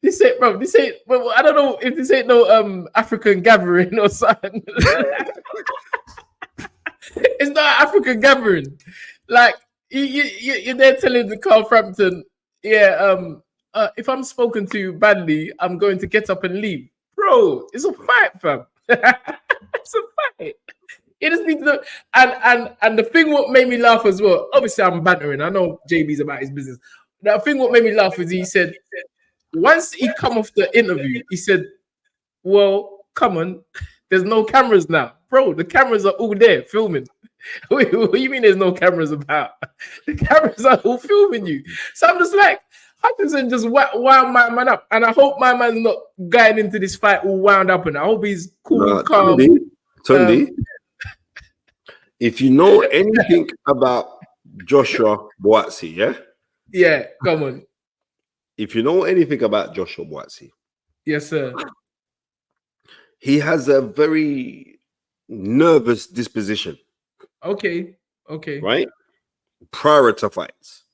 [SPEAKER 1] This ain't, bro. This ain't. Well, I don't know if this ain't no African gathering or something. It's not an African gathering. Like you're there telling the Carl Frampton, if I'm spoken to badly, I'm going to get up and leave. Bro, it's a fight, fam. It's a fight. You just need to know. And the thing what made me laugh as well, obviously I'm bantering. I know JB's about his business. The thing what made me laugh is he said, once he come off the interview, he said, well, come on, there's no cameras now. Bro, the cameras are all there filming. Wait, what do you mean there's no cameras about? The cameras are all filming you. So I'm just like, Hutchinson just wound my man up. And I hope my man's not going into this fight all wound up. And I hope he's cool, calm.
[SPEAKER 2] Tunde, if you know anything about Joshua Boatsi, yeah?
[SPEAKER 1] Yeah, come on.
[SPEAKER 2] If you know anything about Joshua Boatsi.
[SPEAKER 1] Yes, sir.
[SPEAKER 2] He has a very nervous disposition.
[SPEAKER 1] Okay.
[SPEAKER 2] Right? Prior to fights.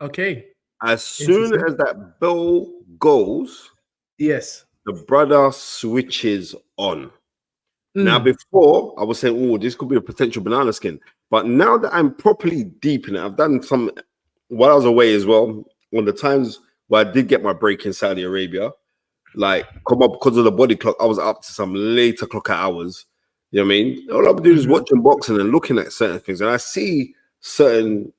[SPEAKER 1] Okay.
[SPEAKER 2] As soon as that bell goes,
[SPEAKER 1] yes,
[SPEAKER 2] the brother switches on. Now, before I was saying, oh, this could be a potential banana skin. But now that I'm properly deep in it, I've done some while I was away as well. On the times where I did get my break in Saudi Arabia, like come up because of the body clock, I was up to some later clock hours. You know what I mean? All I would do is watching boxing and looking at certain things, and I see certain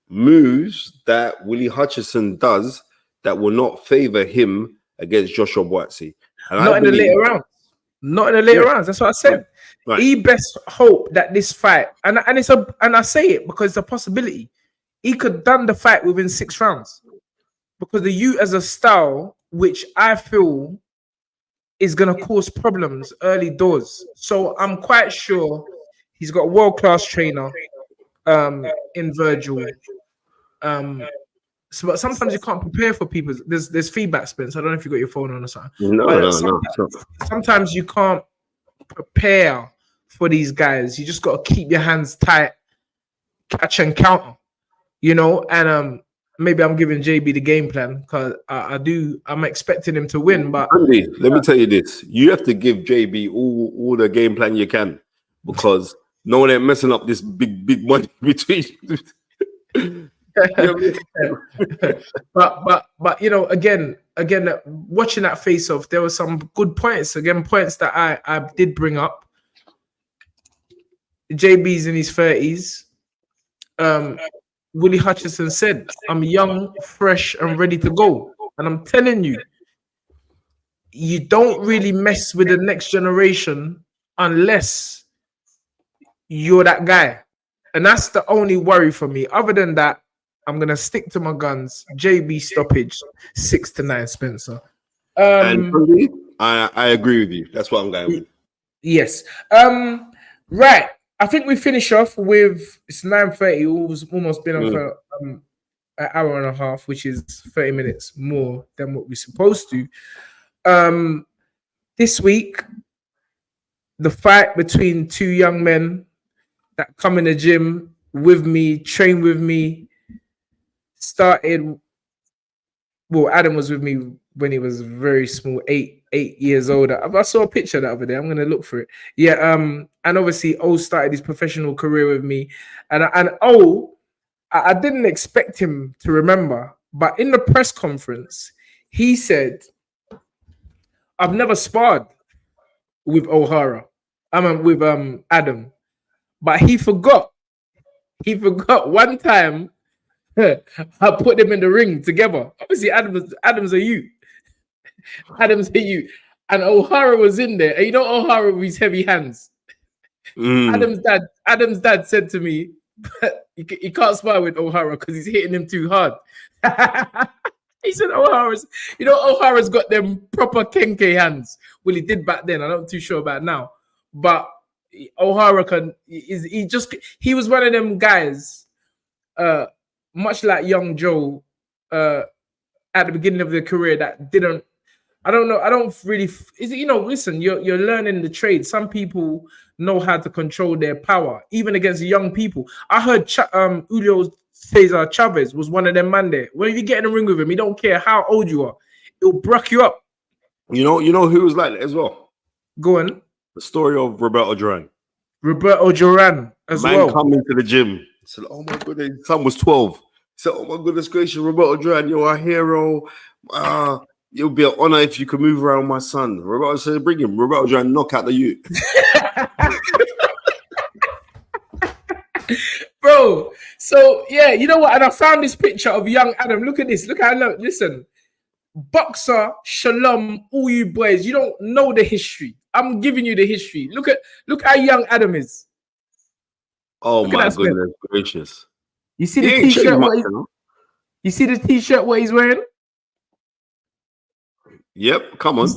[SPEAKER 2] moves that Willie Hutchinson does that will not favor him against Joshua Boatsi.
[SPEAKER 1] Not in the later rounds. Not in the later rounds. That's what I said.
[SPEAKER 2] Right.
[SPEAKER 1] He best hope that this fight, and I say it because it's a possibility. He could done the fight within 6 rounds because the U as a style, which I feel is going to cause problems early doors. So I'm quite sure he's got a world-class trainer in Virgil. But sometimes you can't prepare for people. There's feedback, Spence. I don't know if you got your phone on or something.
[SPEAKER 2] No.
[SPEAKER 1] Sometimes you can't prepare for these guys. You just got to keep your hands tight, catch and counter, you know. And maybe I'm giving JB the game plan because I'm expecting him to win. But
[SPEAKER 2] Andy, let me tell you this: you have to give JB all the game plan you can because no one ain't messing up this big money between. but you know, again, watching that face off, there were some good points. Again, points that I did bring up. JB's in his 30s. Willie Hutchinson said, "I'm young, fresh, and ready to go." And I'm telling you, you don't really mess with the next generation unless you're that guy. And that's the only worry for me. Other than that, I'm going to stick to my guns. JB stoppage, 6-9, Spencer. And I agree with you. That's what I'm going with.
[SPEAKER 1] Yes. Right. I think we finish off with, it's 9:30. It's almost been on for an hour and a half, which is 30 minutes more than what we're supposed to. This week, the fight between 2 young men that come in the gym with me, train with me, started. Well, Adam was with me when he was very small, 8 years old. I saw a picture the other day. I'm gonna look for it. Yeah. And obviously, O started his professional career with me, and I didn't expect him to remember, but in the press conference, he said, "I've never sparred with Ohara. With Adam." But he forgot. He forgot one time I put them in the ring together. Obviously, Adam's a youth. Adam's a youth. And Ohara was in there. And you know Ohara with his heavy hands. Adam's dad said to me, he can't spar with Ohara because he's hitting him too hard. He said Ohara's got them proper Kenke hands. Well, he did back then. I'm not too sure about now. But Ohara he was one of them guys, much like young Joe, at the beginning of their career that didn't. I don't know. I don't really. Is it? Listen. You're learning the trade. Some people know how to control their power, even against young people. I heard Julio Cesar Chavez was one of them man there. When you get in the ring with him, he don't care how old you are. it'll bruck you up.
[SPEAKER 2] You know who was like that as well?
[SPEAKER 1] Go on.
[SPEAKER 2] The story of Roberto Duran.
[SPEAKER 1] Roberto Duran as
[SPEAKER 2] Man
[SPEAKER 1] well.
[SPEAKER 2] come into the gym. Said, "Oh my goodness, his son was 12." He said, "Oh my goodness gracious, Roberto Duran, you're a hero. It'll be an honor if you could move around my son." Roberto said, "Bring him." Roberto Duran knock out the youth.
[SPEAKER 1] Bro, so yeah, you know what? And I found this picture of young Adam. Look at this. Look how I know. Listen, boxer, shalom, all you boys. You don't know the history. I'm giving you the history. Look how young Adam is.
[SPEAKER 2] Oh
[SPEAKER 1] Look at
[SPEAKER 2] my
[SPEAKER 1] that, Spence.
[SPEAKER 2] goodness gracious!
[SPEAKER 1] You see
[SPEAKER 2] He
[SPEAKER 1] the
[SPEAKER 2] ain't
[SPEAKER 1] t-shirt?
[SPEAKER 2] changed much,
[SPEAKER 1] What you see the t-shirt? What he's wearing?
[SPEAKER 2] Yep, come on.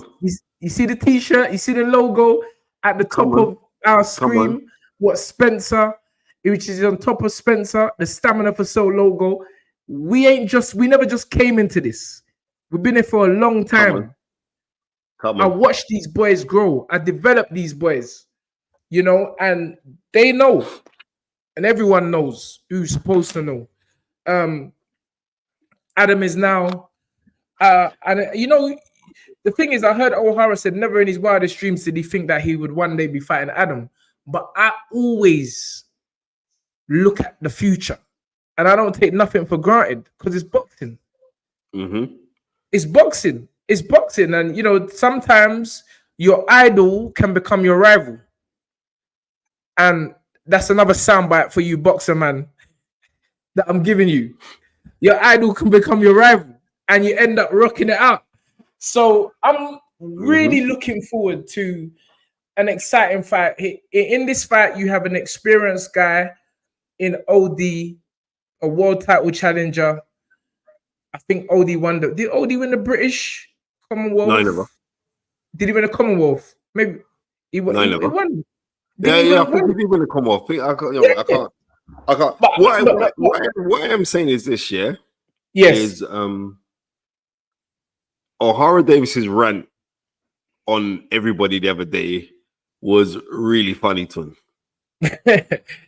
[SPEAKER 1] You see the t-shirt? You see the logo at the top of our screen? What Spencer, which is on top of Spencer, the Stamina for Soul logo. We never just came into this. We've been here for a long time.
[SPEAKER 2] Come
[SPEAKER 1] I
[SPEAKER 2] on.
[SPEAKER 1] watched these boys grow. I developed these boys, you know, and they know, and everyone knows who's supposed to know. Adam is now, and you know, the thing is, I heard Ohara said never in his wildest dreams did he think that he would one day be fighting Adam. But I always look at the future, and I don't take nothing for granted because it's boxing.
[SPEAKER 2] Mm-hmm.
[SPEAKER 1] It's boxing. It's boxing, and you know sometimes your idol can become your rival, and that's another soundbite for you, boxer man, that I'm giving you. Your idol can become your rival, and you end up rocking it out. So I'm really looking forward to an exciting fight. In this fight, you have an experienced guy in OD, a world title challenger. I think OD won did OD win the British Commonwealth?
[SPEAKER 2] No, never.
[SPEAKER 1] Did he win the Commonwealth? Maybe he won.
[SPEAKER 2] No,
[SPEAKER 1] He
[SPEAKER 2] never.
[SPEAKER 1] won.
[SPEAKER 2] I think he did win the Commonwealth. I can't. But what I am saying is this, yeah?
[SPEAKER 1] Yes.
[SPEAKER 2] Is Ohara Davis's rant on everybody the other day was really funny to him.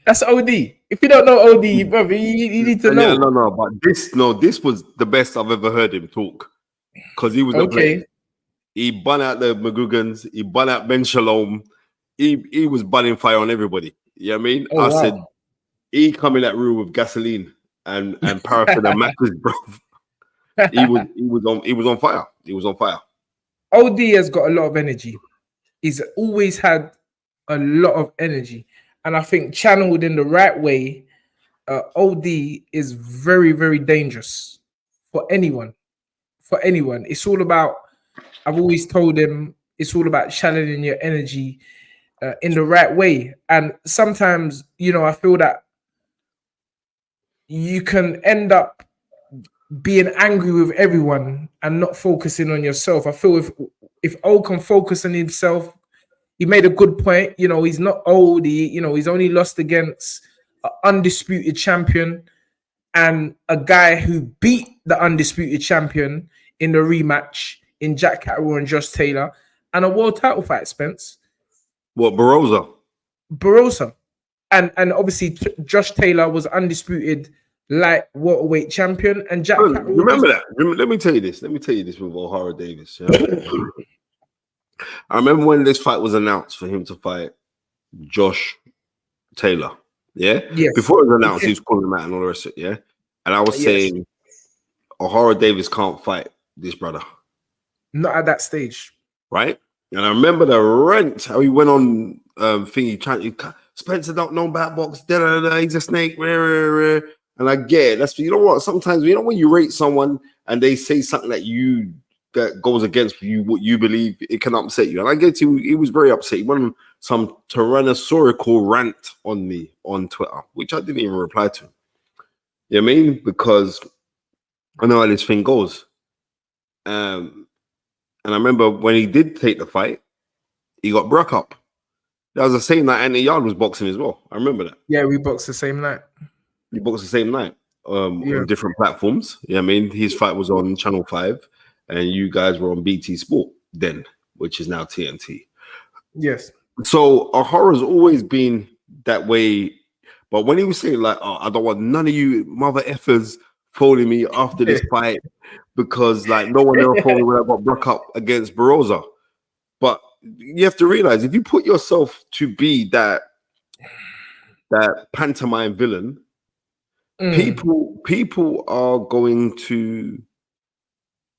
[SPEAKER 1] That's OD. If you don't know OD, brother, you need to know.
[SPEAKER 2] No, but this was the best I've ever heard him talk because he was okay. He bun out the Magugans, he bun out Ben Shalom, he was bunning fire on everybody. You know what I mean? I said he come in that room with gasoline and paraffin and matches, bro. He was on fire. He was on fire.
[SPEAKER 1] OD has got a lot of energy. He's always had a lot of energy. And I think channeled in the right way, OD is very, very dangerous for anyone. For anyone. It's all about, I've always told him, it's all about channeling your energy in the right way. And sometimes, you know, I feel that you can end up being angry with everyone and not focusing on yourself. I feel if O can focus on himself, he made a good point. You know, he's not old. He's only lost against an undisputed champion and a guy who beat the undisputed champion in the rematch in Jack Catterall and Josh Taylor and a world title fight, Spence.
[SPEAKER 2] What, Barroso?
[SPEAKER 1] And obviously Josh Taylor was undisputed light welterweight champion and Jack Catterall.
[SPEAKER 2] Remember that. Let me tell you this with Ohara Davis. Yeah? I remember when this fight was announced for him to fight Josh Taylor. Yeah?
[SPEAKER 1] Yes.
[SPEAKER 2] Before it was announced, he was calling him out and all the rest of it, yeah? And I was saying Ohara Davis can't fight this brother.
[SPEAKER 1] Not at that stage.
[SPEAKER 2] Right? And I remember the rant, how he went on Spencer don't know about box, he's a snake, and I get it. That's, you know what, sometimes, you know, when you rate someone and they say something that goes against you, what you believe, it can upset you. And I get he was very upset. He went on some tyrannosaurical rant on me on Twitter, which I didn't even reply to. You know what I mean? Because I know how this thing goes. And I remember when he did take the fight, he got broke up. That was the same night Anthony Yarde was boxing as well. I remember that.
[SPEAKER 1] Yeah, we boxed the same night.
[SPEAKER 2] We boxed the same night on different platforms. Yeah, I mean, his fight was on Channel 5 and you guys were on BT Sport then, which is now TNT.
[SPEAKER 1] Yes.
[SPEAKER 2] So Ohara's always been that way. But when he was saying like, oh, I don't want none of you mother effers following me after this fight, because like no one ever told me when I got broke up against Barroza. But you have to realize if you put yourself to be that pantomime villain, people are going to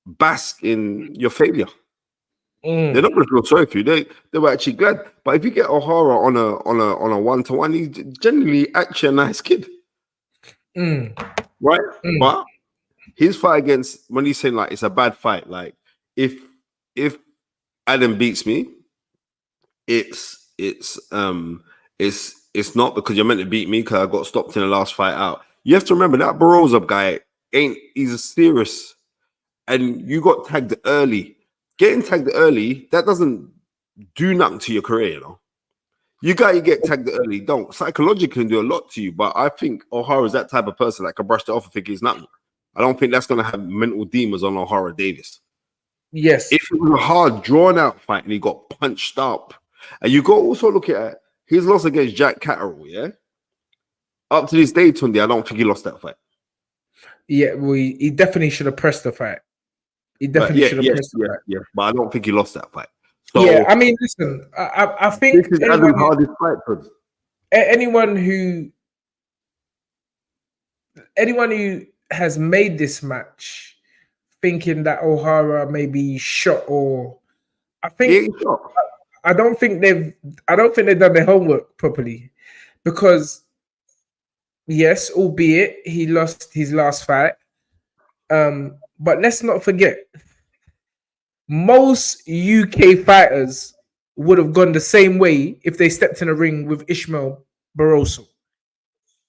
[SPEAKER 2] bask in your failure. They're not going to feel sorry for you. They were actually glad. But if you get Ohara on a 1-to-1, he's generally actually a nice kid, right? But his fight against, when he's saying like it's a bad fight, like if Adam beats me, it's not because you're meant to beat me because I got stopped in the last fight out. You have to remember that Barroza guy he's a serious, and you got tagged early. Getting tagged early, that doesn't do nothing to your career, you know. You get tagged early, don't. Psychologically can do a lot to you, but I think Ohara is that type of person that can brush it off and think it's nothing. I don't think that's going to have mental demons on Ohara Davis.
[SPEAKER 1] Yes.
[SPEAKER 2] If it was a hard, drawn-out fight and he got punched up, and you got also look at his loss against Jack Catterall, yeah? Up to this day, Tunde, I don't think he lost that fight.
[SPEAKER 1] Yeah, he definitely should have pressed the fight. He definitely should have pressed the fight.
[SPEAKER 2] Yeah, but I don't think he lost that fight. So,
[SPEAKER 1] yeah, I mean, listen, I think
[SPEAKER 2] this is Adam's hardest fight for him.
[SPEAKER 1] Anyone who has made this match thinking that Ohara may be shot, or I don't think they've done their homework properly, because yes, albeit he lost his last fight, but let's not forget, most UK fighters would have gone the same way if they stepped in a ring with Ishmael Barroso.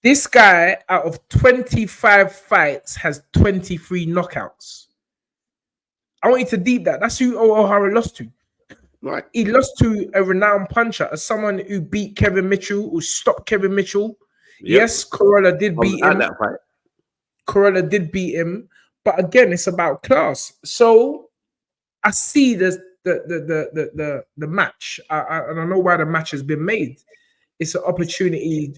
[SPEAKER 1] This guy, out of 25 fights, has 23 knockouts. I want you to deep that. That's who Ohara lost to.
[SPEAKER 2] Right.
[SPEAKER 1] He lost to a renowned puncher, as someone who beat Kevin Mitchell, who stopped Kevin Mitchell. Yep. Yes, Corolla did beat him. That fight. Corolla did beat him. But again, it's about class. So I see the match. I don't know why the match has been made. It's an opportunity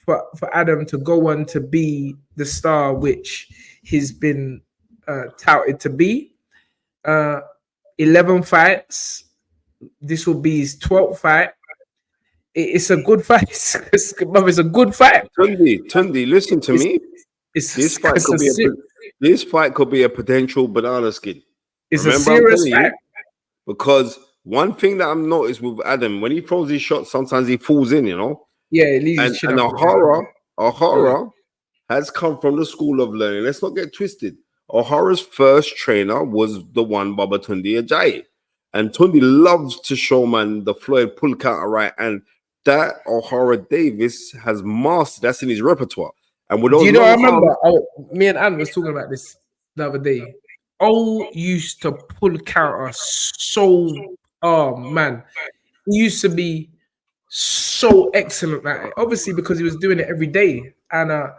[SPEAKER 1] for Adam to go on to be the star which he's been touted to be. 11 fights. This will be his 12th fight. It's a good fight. It's a good fight.
[SPEAKER 2] Tunde, listen to me. This fight could be a potential banana skin.
[SPEAKER 1] It's a serious fight.
[SPEAKER 2] Because one thing that I've noticed with Adam, when he throws his shots, sometimes he falls in, you know?
[SPEAKER 1] Yeah, it leaves
[SPEAKER 2] and Ohara has come from the school of learning. Let's not get twisted. Ohara's first trainer was the one Baba Tunde Ajayi. And Tunde loves to show man the Floyd pull counter right. And that Ohara Davis has mastered. That's in his repertoire. And with those,
[SPEAKER 1] I remember me and Anne was talking about this the other day. Used to pull counter so, man, he used to be so excellent at it. Obviously, because he was doing it every day, and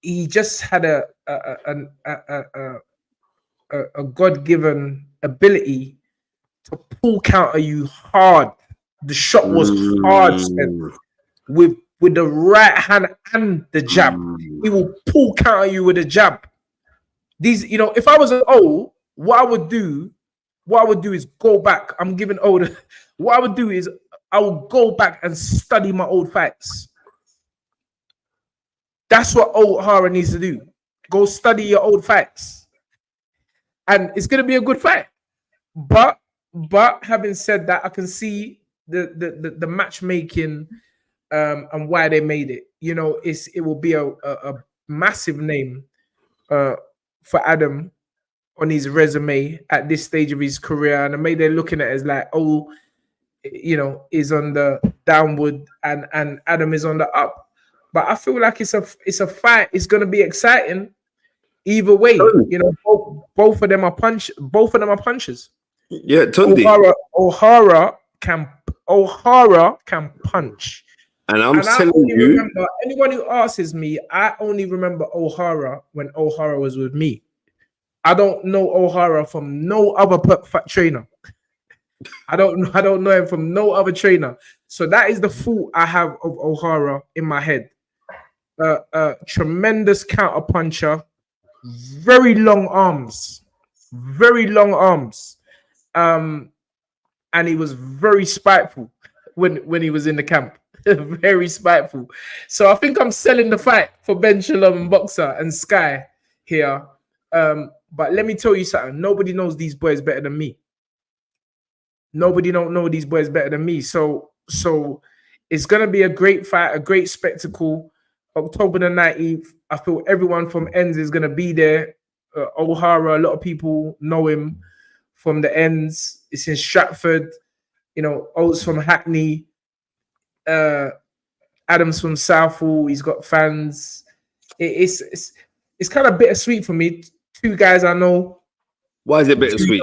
[SPEAKER 1] he just had a God-given ability to pull counter you hard. The shot was hard, Spence. With the right hand and the jab, he will pull counter you with a jab. These, if I was an what I would do is go back. I'm giving older. What I would do is I would go back and study my old fights. That's what Ohara needs to do. Go study your old fights, and it's gonna be a good fight. But having said that, I can see the matchmaking and why they made it. It will be a massive name for Adam on his resume at this stage of his career, and maybe they're looking at it as like, is on the downward and Adam is on the up. But I feel like it's a fight. It's going to be exciting either way. Both of them are punchers.
[SPEAKER 2] Yeah, Tunde.
[SPEAKER 1] Ohara can punch.
[SPEAKER 2] And I'm telling you,
[SPEAKER 1] anyone who asks me, I only remember Ohara when Ohara was with me. I don't know Ohara from no other trainer. I don't know him from no other trainer. So that is the thought I have of Ohara in my head. Tremendous counter puncher, very long arms, very long arms. And he was very spiteful when he was in the camp. Very spiteful. So I think I'm selling the fight for Ben Shalom and Boxer and Sky here. But let me tell you something. Nobody knows these boys better than me. Nobody don't know these boys better than me. So it's gonna be a great fight, a great spectacle. October the 19th. I feel everyone from Ends is gonna be there. Ohara, a lot of people know him from the Ends. It's in Stratford. Oates from Hackney. Adams from Southall. He's got fans. It's kind of bittersweet for me. Two guys I know.
[SPEAKER 2] Why is it bittersweet?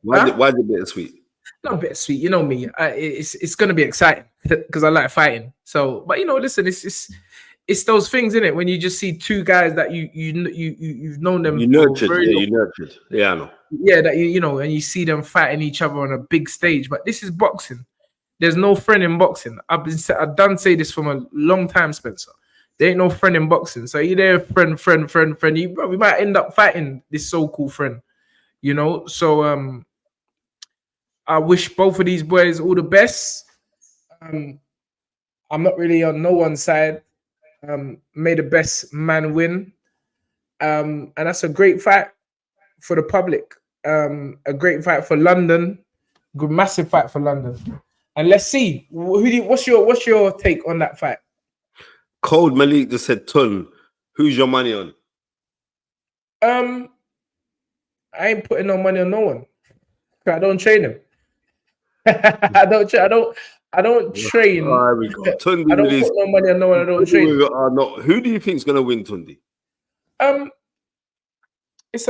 [SPEAKER 2] Why is it bittersweet?
[SPEAKER 1] Not bittersweet. You know me. It's gonna be exciting because I like fighting. So, but listen, it's those things in it when you just see two guys that you've known them.
[SPEAKER 2] You nurtured. You nurtured. Yeah, I know.
[SPEAKER 1] Yeah, that and you see them fighting each other on a big stage. But this is boxing. There's no friend in boxing. I've done say this from a long time, Spencer. There ain't no friend in boxing. So you're there, friend. We might end up fighting this so-called friend. So I wish both of these boys all the best. I'm not really on no one's side. May the best man win. And that's a great fight for the public. A great fight for London. Good, massive fight for London. And let's see. What's your take on that fight?
[SPEAKER 2] Cold Malik just said, Tun, who's your money on?
[SPEAKER 1] I ain't putting no money on no one. I don't train him. I don't train.
[SPEAKER 2] We got Tunde.
[SPEAKER 1] I don't put no money on no one. I don't train.
[SPEAKER 2] Who do you think is going to win, Tunde?
[SPEAKER 1] It's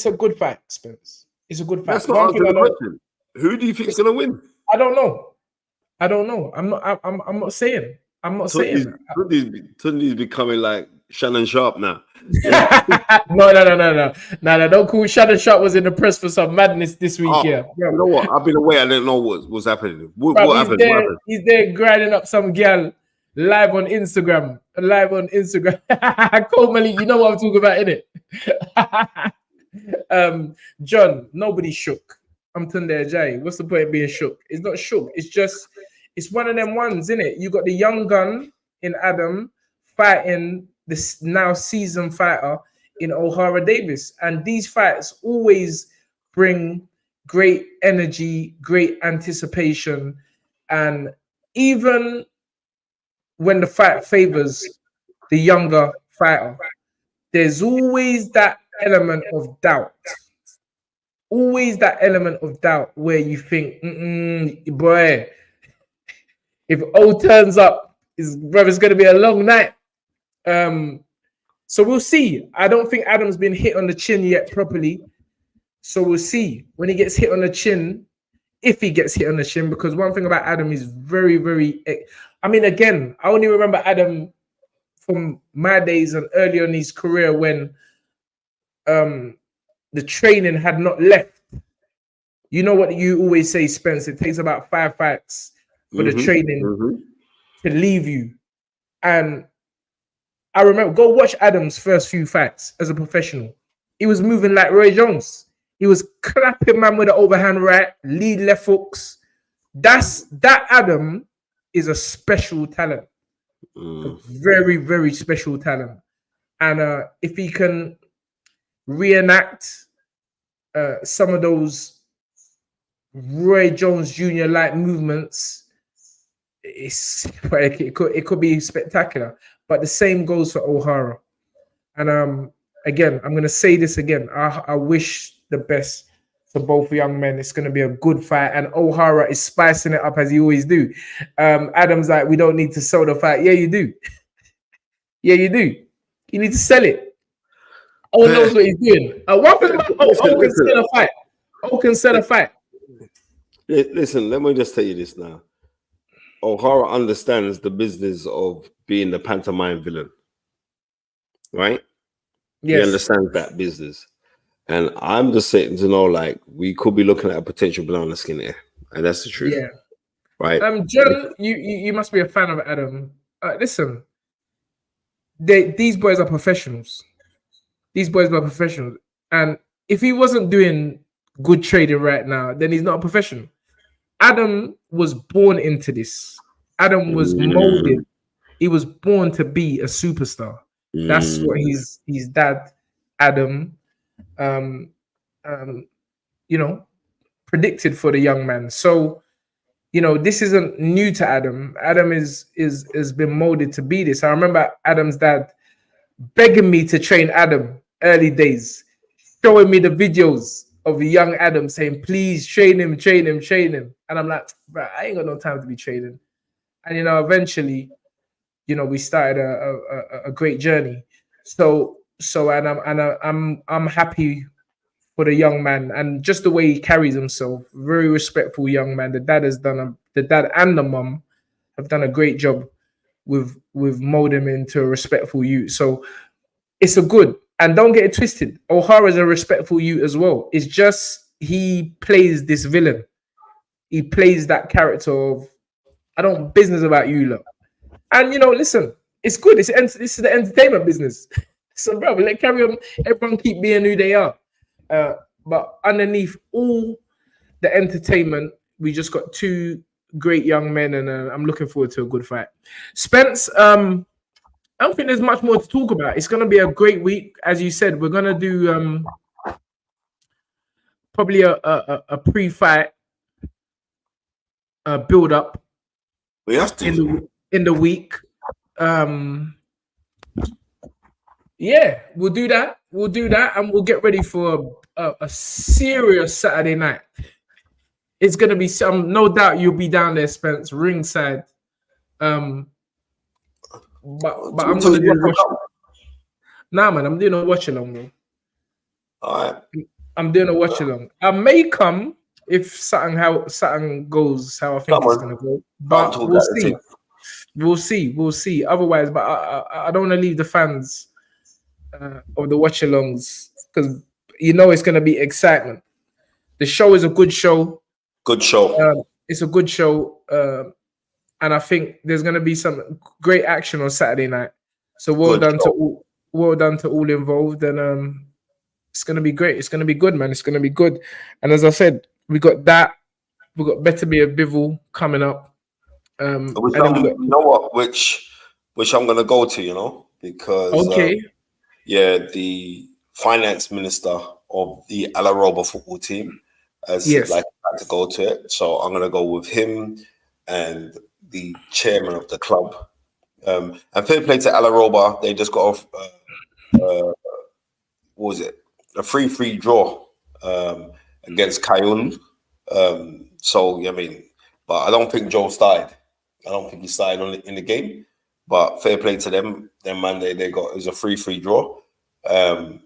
[SPEAKER 1] a good fight, Spence. It's a good fight.
[SPEAKER 2] That's not answering the question. Who do you think is going to win? I don't know.
[SPEAKER 1] I'm not saying.
[SPEAKER 2] Tunde's becoming like Shannon Sharp now.
[SPEAKER 1] No. Don't call Shannon Sharp was in the press for some madness this week. Yeah.
[SPEAKER 2] You know what? I've been away. I didn't know what's happening. What happened?
[SPEAKER 1] He's there grinding up some girl live on Instagram. Cold Malik, you know what I'm talking about, innit? John, nobody's shook. I'm Tunde Ajayi. What's the point of being shook? It's not shook. It's one of them ones, innit? You got the young gun in Adam fighting this now seasoned fighter in Ohara Davis. And these fights always bring great energy, great anticipation. And even when the fight favors the younger fighter, there's always that element of doubt. Always that element of doubt where you think, boy, if O turns up, his brother's going to be a long night. So we'll see. I don't think Adam's been hit on the chin yet properly. So we'll see when he gets hit on the chin, if he gets hit on the chin, because one thing about Adam is very, very... I mean, again, I only remember Adam from my days and early on in his career when the training had not left. You know what you always say, Spence? It takes about 5 fights for the training to leave you. And I remember, go watch Adam's first few fights as a professional. He was moving like Roy Jones. He was clapping man with the overhand right, lead left hooks. That Adam is a special talent. A very, very special talent. And if he can reenact some of those Roy Jones Jr. like movements, it could be spectacular. But the same goes for Ohara. And again, I'm going to say this again. I wish the best for both young men. It's going to be a good fight. And Ohara is spicing it up as he always do. Adam's like, we don't need to sell the fight. Yeah, you do. Yeah, you do. You need to sell it. O knows what he's doing. One thing about O can sell a fight. O can sell a fight.
[SPEAKER 2] Listen, let me just tell you this now. Ohara understands the business of being the pantomime villain, right? Yes. He understands that business. And I'm just saying to know, like, we could be looking at a potential banana skin here. And that's the truth. Yeah. Right?
[SPEAKER 1] John, you must be a fan of Adam. Listen, these boys are professionals. These boys were professionals. And if he wasn't doing good trading right now, then he's not a professional. Adam was born into this. Adam was molded. He was born to be a superstar. That's what his dad, Adam, you know, predicted for the young man. So, you know, this isn't new to Adam. Adam is has been molded to be this. I remember Adam's dad begging me to train Adam early days, showing me the videos of young Adam saying, please train him, train him, train him. And I'm like, bro, I ain't got no time to be training. And, you know, eventually, you know, we started a great journey. So I'm happy for the young man and just the way he carries himself. Very respectful young man. The dad and the mum have done a great job with molding him into a respectful youth. So it's a good. And don't get it twisted. Ohara is a respectful youth as well. It's just he plays this villain. He plays that character of I don't business about you, look. And you know, listen, it's good. This is the entertainment business. So, bro, let carry on. Everyone keep being who they are. But underneath all the entertainment, we just got two great young men, and I'm looking forward to a good fight. Spence, I don't think there's much more to talk about. It's going to be a great week, as you said. We're going to do probably a pre-fight build up.
[SPEAKER 2] We have to
[SPEAKER 1] in the week. Yeah, we'll do that. We'll do that, and we'll get ready for a serious Saturday night. It's gonna be some. No doubt you'll be down there, Spence, ringside. But I'm gonna do a watch. Nah, man, I'm doing a watch along, bro.
[SPEAKER 2] All right.
[SPEAKER 1] I'm doing a watch along. I may come if something goes how I think it's gonna go. But we'll see. We'll see. Otherwise, but I don't want to leave the fans of the watch alongs because you know it's gonna be excitement. The show is a good show.
[SPEAKER 2] Good show.
[SPEAKER 1] It's a good show, and I think there's gonna be some great action on Saturday night. So well done to all involved, and it's gonna be great. It's gonna be good, man. It's gonna be good. And as I said, we got Better Be a Bivol coming up.
[SPEAKER 2] You know what? Which I'm gonna go to, you know, because the finance minister of the Alaroba football team has like to go to it, so I'm gonna go with him and the chairman of the club. And fair play to Alaroba, they just got off. What was it? A free draw against Cayun. So I mean, but I don't think Joe started. I don't think he started in the game. But fair play to them. Them man, they got it was a free draw. And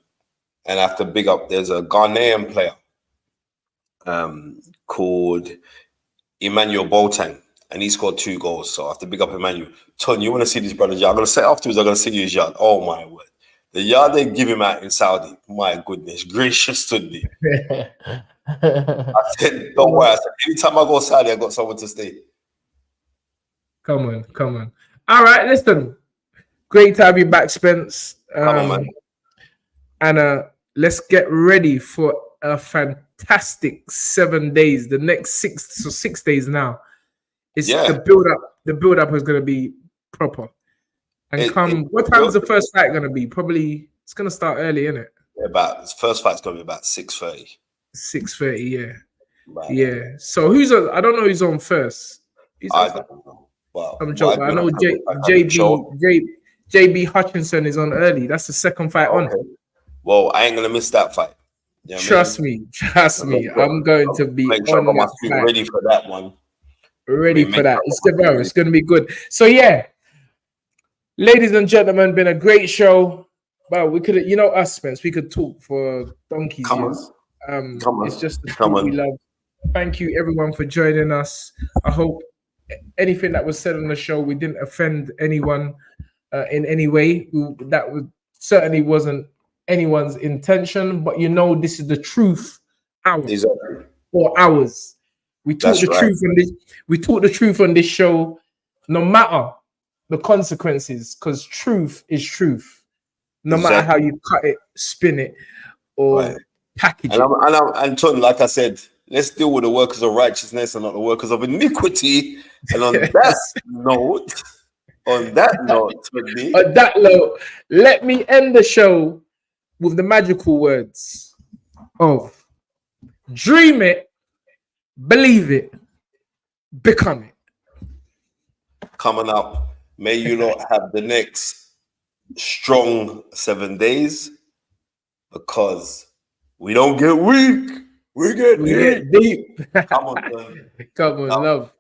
[SPEAKER 2] I have to big up. There's a Ghanaian player called Emmanuel Boateng, and he scored 2 goals. So I have to big up Emmanuel. Ton, you want to see this brother? I'm gonna say afterwards. I'm gonna see his yard. Oh my word. The yard they give him out in Saudi, my goodness gracious to me. I said, don't worry. I said, anytime I go Saudi, I got someone to stay. Come
[SPEAKER 1] on. All right, listen. Great to have you back, Spence.
[SPEAKER 2] Come on, man.
[SPEAKER 1] And let's get ready for a fantastic 7 days. The next 6 days now. The build up is gonna be proper. And what time is the first fight going to be? Probably it's going to start early, isn't it?
[SPEAKER 2] Yeah, the first fight's going to be about 6:30.
[SPEAKER 1] 6:30, yeah. Right. Yeah. So who's on? I don't know who's on first.
[SPEAKER 2] I don't know. Well,
[SPEAKER 1] I'm joking. I know JB Hutchinson is on early. That's the second fight on.
[SPEAKER 2] Well, I ain't going to miss that fight. You know
[SPEAKER 1] trust me. I'm going to be
[SPEAKER 2] make sure I got my feet ready for that one.
[SPEAKER 1] Ready for that. It's going to be good. So yeah. Ladies and gentlemen, been a great show. Wow, we could, you know, us, Spence, we could talk for donkeys.
[SPEAKER 2] Come on.
[SPEAKER 1] It's just the thing we love. Thank you, everyone, for joining us. I hope anything that was said on the show, we didn't offend anyone in any way. Certainly wasn't anyone's intention, but you know, this is the truth. Hours. We talk the truth on this. We talk the truth on this show, no matter the consequences, because truth is truth. no matter how you cut it, spin it, or package
[SPEAKER 2] And
[SPEAKER 1] it.
[SPEAKER 2] and Ton, like I said, let's deal with the workers of righteousness and not the workers of iniquity. And on that note, Tunde,
[SPEAKER 1] On that note, let me end the show with the magical words of dream it, believe it, become it.
[SPEAKER 2] coming up, may you not have the next strong 7 days, because we don't get weak, we get deep.
[SPEAKER 1] Deep.
[SPEAKER 2] Come on, man.
[SPEAKER 1] Come on, love.